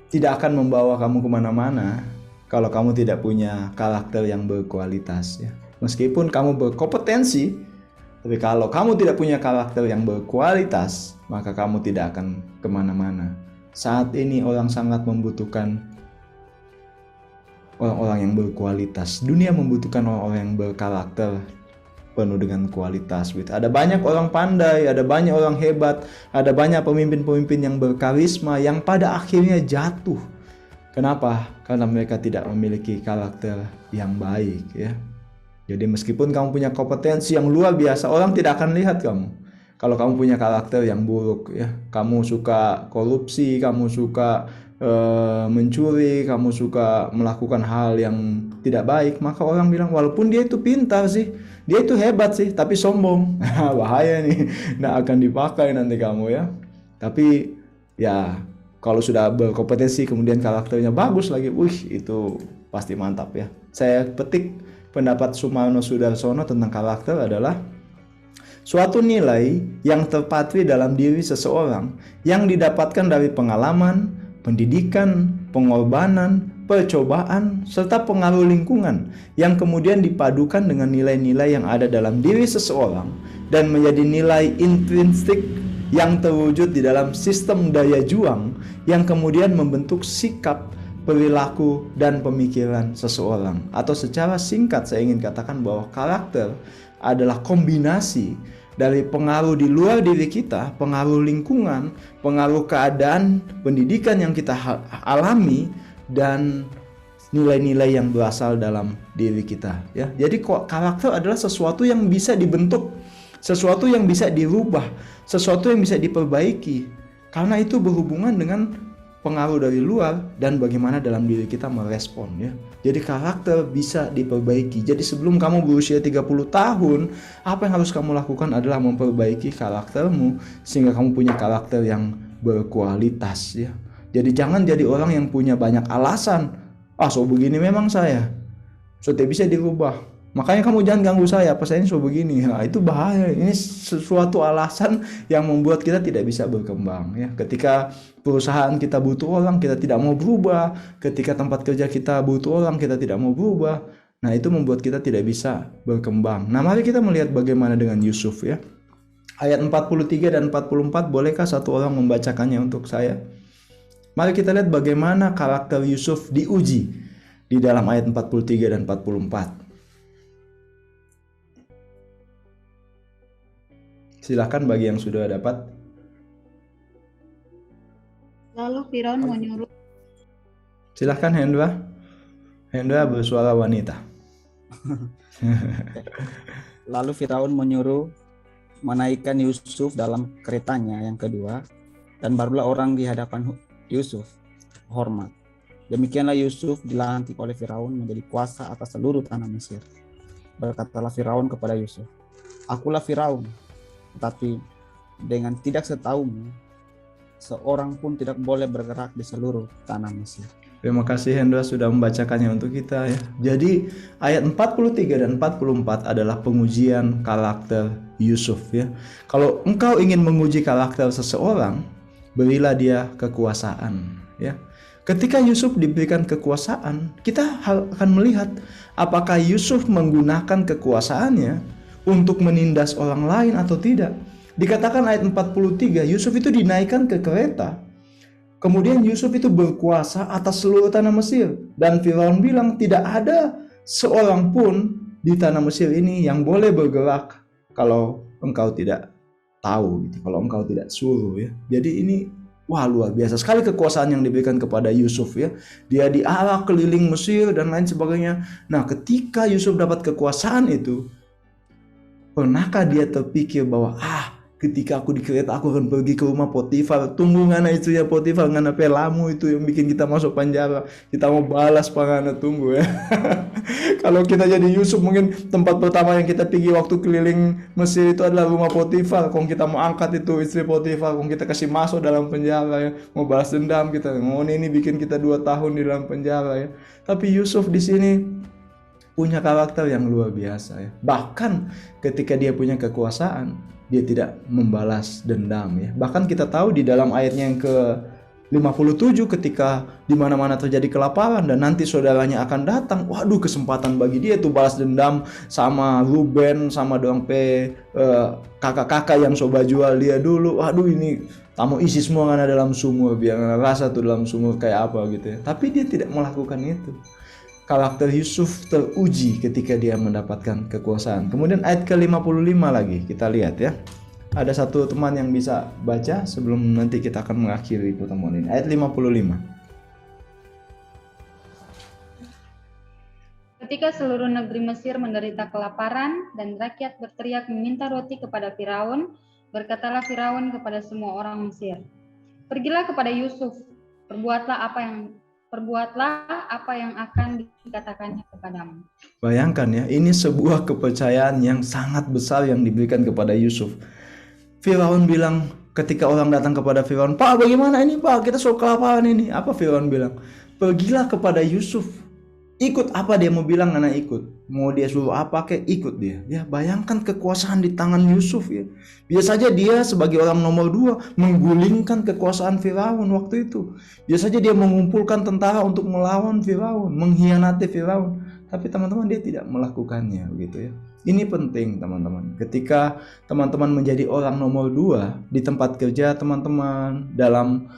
tidak akan membawa kamu kemana-mana kalau kamu tidak punya karakter yang berkualitas ya. Meskipun kamu berkompetensi, tapi kalau kamu tidak punya karakter yang berkualitas, maka kamu tidak akan kemana-mana. Saat ini orang sangat membutuhkan orang-orang yang berkualitas. Dunia membutuhkan orang-orang yang berkarakter, penuh dengan kualitas. Ada banyak orang pandai, ada banyak orang hebat, ada banyak pemimpin-pemimpin yang berkarisma yang pada akhirnya jatuh. Kenapa? Karena mereka tidak memiliki karakter yang baik ya. Jadi meskipun kamu punya kompetensi yang luar biasa, orang tidak akan lihat kamu. Kalau kamu punya karakter yang buruk ya, kamu suka korupsi, kamu suka mencuri, kamu suka melakukan hal yang tidak baik, maka orang bilang walaupun dia itu pintar sih, dia itu hebat sih, tapi sombong. Bahaya nih, nggak akan dipakai nanti kamu ya. Tapi ya kalau sudah berkompetensi kemudian karakternya bagus lagi, itu pasti mantap ya. Saya petik pendapat Sumarno Sudarsono tentang karakter adalah suatu nilai yang terpatri dalam diri seseorang yang didapatkan dari pengalaman, pendidikan, pengorbanan, percobaan, serta pengaruh lingkungan yang kemudian dipadukan dengan nilai-nilai yang ada dalam diri seseorang dan menjadi nilai intrinsik yang terwujud di dalam sistem daya juang yang kemudian membentuk sikap, perilaku, dan pemikiran seseorang. Atau secara singkat saya ingin katakan bahwa karakter adalah kombinasi dari pengaruh di luar diri kita, pengaruh lingkungan, pengaruh keadaan, pendidikan yang kita alami, dan nilai-nilai yang berasal dalam diri kita ya. Jadi karakter adalah sesuatu yang bisa dibentuk, sesuatu yang bisa dirubah, sesuatu yang bisa diperbaiki, karena itu berhubungan dengan pengaruh dari luar dan bagaimana dalam diri kita merespon ya. Jadi karakter bisa diperbaiki. Jadi sebelum kamu berusia 30 tahun, apa yang harus kamu lakukan adalah memperbaiki karaktermu sehingga kamu punya karakter yang berkualitas ya. Jadi jangan jadi orang yang punya banyak alasan. So begini memang saya. So tidak bisa dirubah. Makanya kamu jangan ganggu saya, apa saya ini so begini. Itu bahaya. Ini sesuatu alasan yang membuat kita tidak bisa berkembang ya. Ketika perusahaan kita butuh orang, kita tidak mau berubah. Ketika tempat kerja kita butuh orang, kita tidak mau berubah. Nah, itu membuat kita tidak bisa berkembang. Nah, mari kita melihat bagaimana dengan Yusuf ya. Ayat 43 dan 44, bolehkah satu orang membacakannya untuk saya? Mari kita lihat bagaimana karakter Yusuf diuji di dalam ayat 43 dan 44. Silakan bagi yang sudah dapat. Lalu Firaun menyuruh Silakan Hendra. Hendra bersuara wanita. Lalu Firaun menyuruh menaikkan Yusuf dalam keretanya yang kedua, dan barulah orang di hadapan Yusuf hormat. Demikianlah Yusuf dilantik oleh Firaun menjadi kuasa atas seluruh tanah Mesir. Berkatalah Firaun kepada Yusuf, "Akulah Firaun, tetapi dengan tidak setahumu, seorang pun tidak boleh bergerak di seluruh tanah Mesir." Terima kasih Hendra sudah membacakannya untuk kita ya. Jadi ayat 43 dan 44 adalah pengujian karakter Yusuf ya. Kalau engkau ingin menguji karakter seseorang, berilah dia kekuasaan ya. Ketika Yusuf diberikan kekuasaan, kita akan melihat apakah Yusuf menggunakan kekuasaannya untuk menindas orang lain atau tidak. Dikatakan ayat 43, Yusuf itu dinaikkan ke kereta. Kemudian Yusuf itu berkuasa atas seluruh tanah Mesir. Dan Firaun bilang tidak ada seorang pun di tanah Mesir ini yang boleh bergerak kalau engkau tidak tahu, gitu, kalau engkau tidak suruh ya. Jadi ini luar biasa sekali kekuasaan yang diberikan kepada Yusuf ya. Dia diarak keliling Mesir dan lain sebagainya. Nah, ketika Yusuf dapat kekuasaan itu, pernahkah dia terpikir bahwa ketika aku di kereta aku akan pergi ke rumah Potifar, tunggu ngana itu ya Potifar, ngana pelamu itu yang bikin kita masuk penjara, kita mau balas pangana, tunggu ya. Kalau kita jadi Yusuf, mungkin tempat pertama yang kita pergi waktu keliling Mesir itu adalah rumah Potifar. Kalau kita mau angkat itu istri Potifar, kalau kita kasih masuk dalam penjara ya, mau balas dendam kita, ini bikin kita 2 tahun di dalam penjara ya. Tapi Yusuf di sini punya karakter yang luar biasa ya. Bahkan ketika dia punya kekuasaan, dia tidak membalas dendam ya. Bahkan kita tahu di dalam ayatnya yang ke-57, ketika di mana-mana terjadi kelaparan dan nanti saudaranya akan datang, kesempatan bagi dia tuh balas dendam sama Ruben, sama kakak-kakak yang coba jual dia dulu. Ini tamu isi semua kan dalam sumur, biar rasa tuh dalam sumur kayak apa gitu ya. Tapi dia tidak melakukan itu. Karakter Yusuf teruji ketika dia mendapatkan kekuasaan. Kemudian ayat ke-55 lagi kita lihat ya. Ada satu teman yang bisa baca sebelum nanti kita akan mengakhiri pertemuan ini. Ayat 55. Ketika seluruh negeri Mesir menderita kelaparan dan rakyat berteriak meminta roti kepada Firaun, berkatalah Firaun kepada semua orang Mesir, "Pergilah kepada Yusuf, perbuatlah apa yang akan dikatakannya kepadamu." Bayangkan ya, ini sebuah kepercayaan yang sangat besar yang diberikan kepada Yusuf. Firaun bilang, ketika orang datang kepada Firaun, "Pak, bagaimana ini Pak? Kita soal kelaparan ini." Apa Firaun bilang? "Pergilah kepada Yusuf. Ikut apa dia mau bilang, anak ikut. Mau dia suruh apa kek, ikut dia." Ya, bayangkan kekuasaan di tangan Yusuf ya. Biasa saja dia sebagai orang nomor 2 menggulingkan kekuasaan Firaun waktu itu. Biasa saja dia mengumpulkan tentara untuk melawan Firaun, mengkhianati Firaun. Tapi teman-teman, dia tidak melakukannya begitu ya. Ini penting teman-teman. Ketika teman-teman menjadi orang nomor 2 di tempat kerja teman-teman, dalam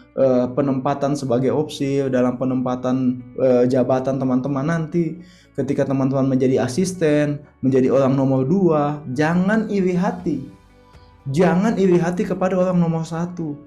penempatan sebagai opsir, dalam penempatan jabatan teman-teman nanti, ketika teman-teman menjadi asisten, menjadi orang nomor 2, jangan iri hati. Jangan iri hati kepada orang nomor 1.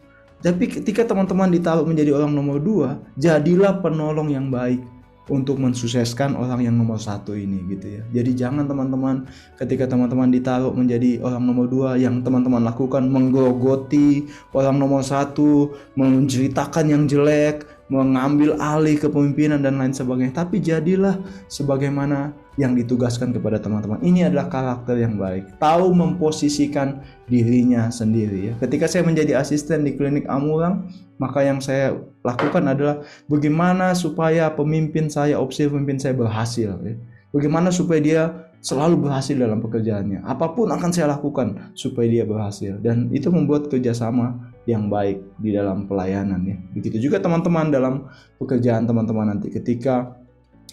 Tapi ketika teman-teman ditaruh menjadi orang nomor 2, jadilah penolong yang baik untuk mensukseskan orang yang nomor 1 ini gitu ya. Jadi jangan teman-teman, ketika teman-teman ditaruh menjadi orang nomor 2, yang teman-teman lakukan menggerogoti orang nomor 1, menceritakan yang jelek, mengambil alih kepemimpinan dan lain sebagainya. Tapi jadilah sebagaimana yang ditugaskan kepada teman-teman. Ini adalah karakter yang baik. Tahu memposisikan dirinya sendiri ya. Ketika saya menjadi asisten di klinik Amurang, maka yang saya lakukan adalah bagaimana supaya pemimpin saya, opsi pemimpin saya berhasil ya. Bagaimana supaya dia selalu berhasil dalam pekerjaannya. Apapun akan saya lakukan supaya dia berhasil. Dan itu membuat kerjasama yang baik di dalam pelayanan ya. Begitu juga teman-teman dalam pekerjaan teman-teman nanti. Ketika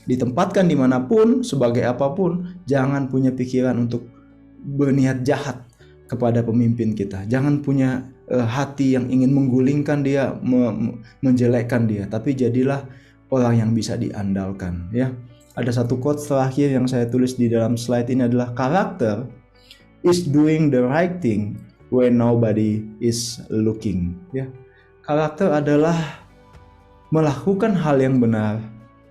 ditempatkan dimanapun, sebagai apapun, jangan punya pikiran untuk berniat jahat kepada pemimpin kita. Jangan punya hati yang ingin menggulingkan dia, menjelekkan dia. Tapi jadilah orang yang bisa diandalkan ya. Ada satu quote terakhir yang saya tulis di dalam slide ini adalah, karakter is doing the right thing when nobody is looking ya. Karakter adalah melakukan hal yang benar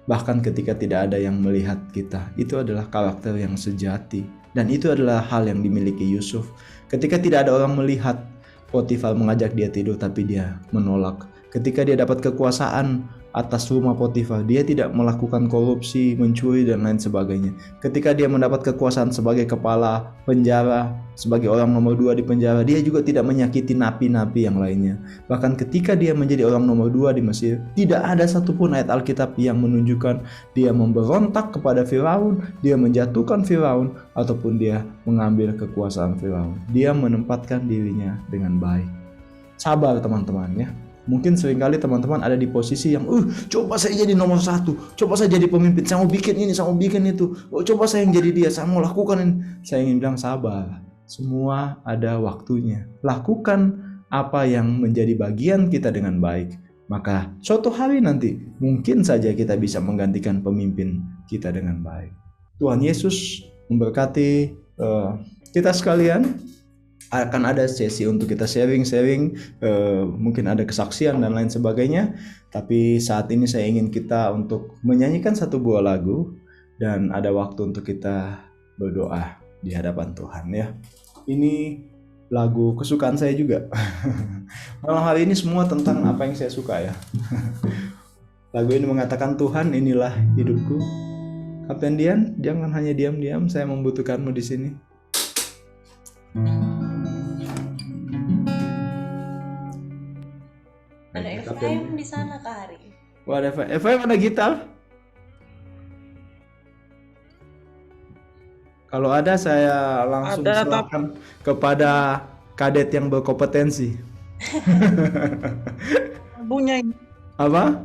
bahkan ketika tidak ada yang melihat kita. Itu adalah karakter yang sejati, dan itu adalah hal yang dimiliki Yusuf. Ketika tidak ada orang melihat, Potifar mengajak dia tidur tapi dia menolak. Ketika dia dapat kekuasaan atas rumah Potifar, dia tidak melakukan korupsi, mencuri dan lain sebagainya. Ketika dia mendapat kekuasaan sebagai kepala penjara, sebagai orang nomor 2 di penjara, dia juga tidak menyakiti napi-napi yang lainnya. Bahkan ketika dia menjadi orang nomor 2 di Mesir, tidak ada satupun ayat Alkitab yang menunjukkan dia memberontak kepada Firaun, dia menjatuhkan Firaun, ataupun dia mengambil kekuasaan Firaun. Dia menempatkan dirinya dengan baik. Sabar teman-teman ya. Mungkin seringkali teman-teman ada di posisi yang coba saya jadi nomor 1, coba saya jadi pemimpin, saya mau bikin ini, saya mau bikin itu, coba saya yang jadi dia, saya mau lakukan ini. Saya ingin bilang sabar, semua ada waktunya. Lakukan apa yang menjadi bagian kita dengan baik, maka suatu hari nanti mungkin saja kita bisa menggantikan pemimpin kita dengan baik. Tuhan Yesus memberkati kita sekalian. Akan ada sesi untuk kita sharing, mungkin ada kesaksian dan lain sebagainya. Tapi saat ini saya ingin kita untuk menyanyikan satu buah lagu, dan ada waktu untuk kita berdoa di hadapan Tuhan ya. Ini lagu kesukaan saya juga. Malam hari ini semua tentang apa yang saya suka ya. Lagu ini mengatakan, Tuhan inilah hidupku. Kapten Dian, jangan hanya diam-diam, saya membutuhkanmu di sini. Ada Efraim di sana Kak Hari. Wah, ada Efraim, ada gitar. Kalau ada saya langsung serahkan kepada kadet yang berkompetensi. Lagunya ini. Apa?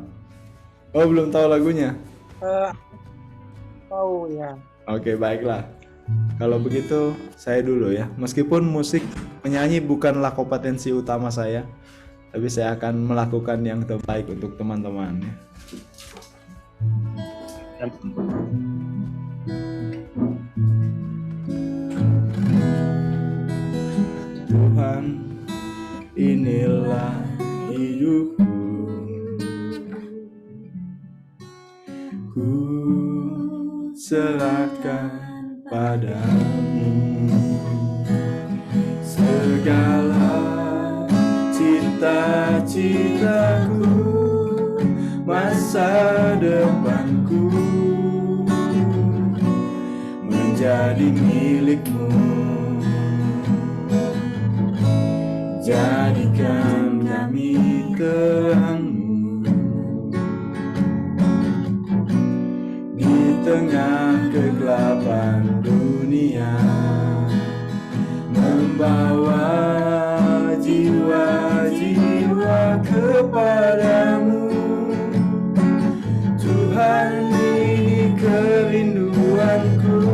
Oh, belum tahu lagunya. Tahu ya. Oke, baiklah. Kalau begitu saya dulu ya. Meskipun musik menyanyi bukanlah kompetensi utama saya, tapi saya akan melakukan yang terbaik untuk teman-teman ya. Tuhan, inilah hidupku, ku serahkan padamu segala cita-citaku, masa depanku menjadi milikmu. Jadikan kami terangmu di tengah kegelapan dunia, membawa jiwa-jiwa kepadamu. Tuhan, ini kerinduanku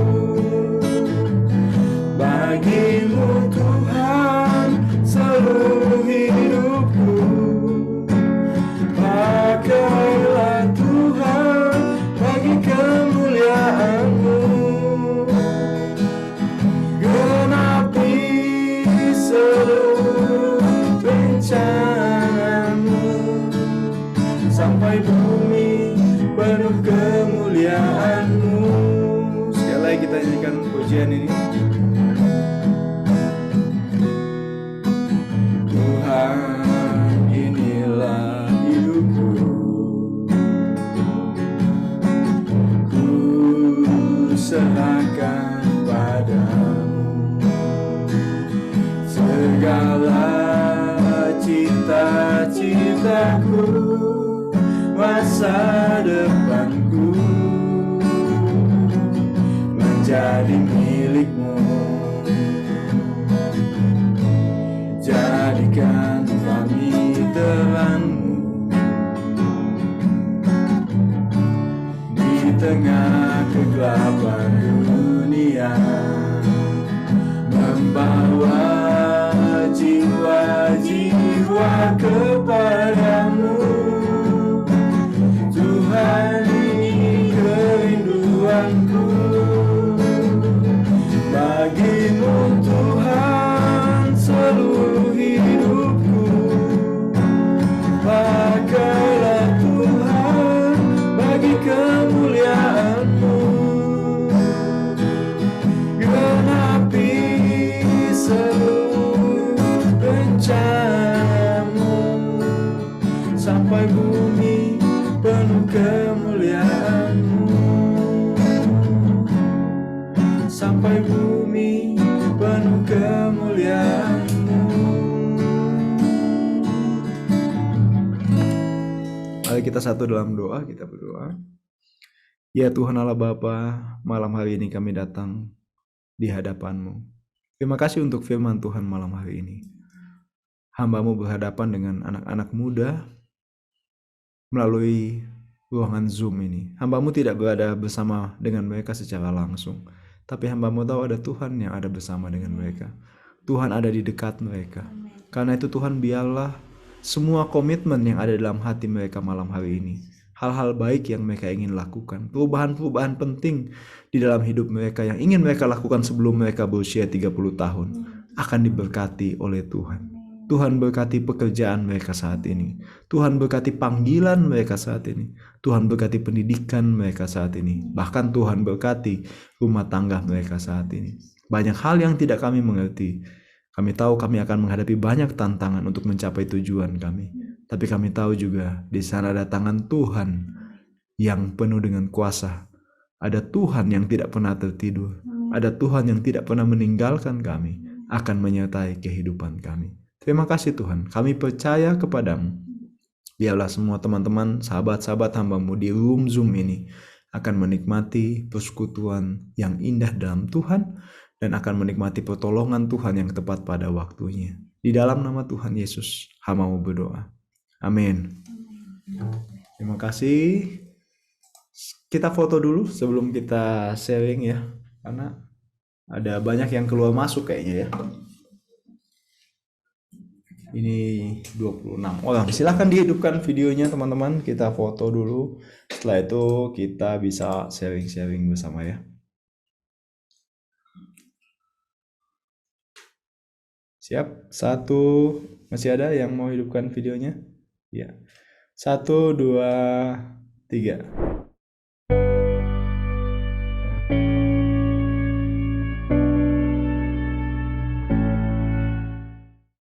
bagimu Tuhan, seluruh hidupku. Pakailah Tuhan bagi kemuliaan-Mu, genapi seluruh rencana-Mu, sampai bumi penuh kemuliaan-Mu. Sekali lagi kita nyanyikan pujian ini. Tuhan, inilah hidupku, ku serahkan aku, masa depanku menjadi milikmu. Jadikan kami terangmu di tengah kegelapan dunia, membawa jiwa-jiwa kepadamu. Tuhan, ini kerinduanku, bagimu Tuhan seluruh hidupku. Pakailah Tuhan bagi kemuliaan-Mu, genapi seluruh rencana-Mu, sampai bumi penuh kemuliaan-Mu, sampai bumi penuh kemuliaan-Mu. Mari kita satu dalam doa, kita berdoa. Ya Tuhan Allah Bapa, malam hari ini kami datang di hadapan-Mu. Terima kasih untuk firman Tuhan malam hari ini. Hamba-Mu berhadapan dengan anak-anak muda melalui ruangan Zoom ini. Hamba-Mu tidak berada bersama dengan mereka secara langsung, tapi hamba-Mu tahu ada Tuhan yang ada bersama dengan mereka. Tuhan ada di dekat mereka. Karena itu Tuhan, biarlah semua komitmen yang ada dalam hati mereka malam hari ini, hal-hal baik yang mereka ingin lakukan, perubahan-perubahan penting di dalam hidup mereka yang ingin mereka lakukan sebelum mereka berusia 30 tahun, akan diberkati oleh Tuhan. Tuhan berkati pekerjaan mereka saat ini. Tuhan berkati panggilan mereka saat ini. Tuhan berkati pendidikan mereka saat ini. Bahkan Tuhan berkati rumah tangga mereka saat ini. Banyak hal yang tidak kami mengerti. Kami tahu kami akan menghadapi banyak tantangan untuk mencapai tujuan kami. Tapi kami tahu juga di sana ada tangan Tuhan yang penuh dengan kuasa. Ada Tuhan yang tidak pernah tertidur. Ada Tuhan yang tidak pernah meninggalkan kami, akan menyertai kehidupan kami. Terima kasih Tuhan, kami percaya kepadamu. Biarlah semua teman-teman, sahabat-sahabat hamba-Mu di room Zoom ini akan menikmati persekutuan yang indah dalam Tuhan, dan akan menikmati pertolongan Tuhan yang tepat pada waktunya. Di dalam nama Tuhan Yesus, hamba-Mu berdoa. Amin. Terima kasih. Kita foto dulu sebelum kita sharing ya, karena ada banyak yang keluar masuk kayaknya ya. Ini 26 orang. Silahkan dihidupkan videonya teman-teman. Kita foto dulu. Setelah itu kita bisa sharing-sharing bersama ya. Siap? 1, masih ada yang mau hidupkan videonya? Ya. 1, 2, 3.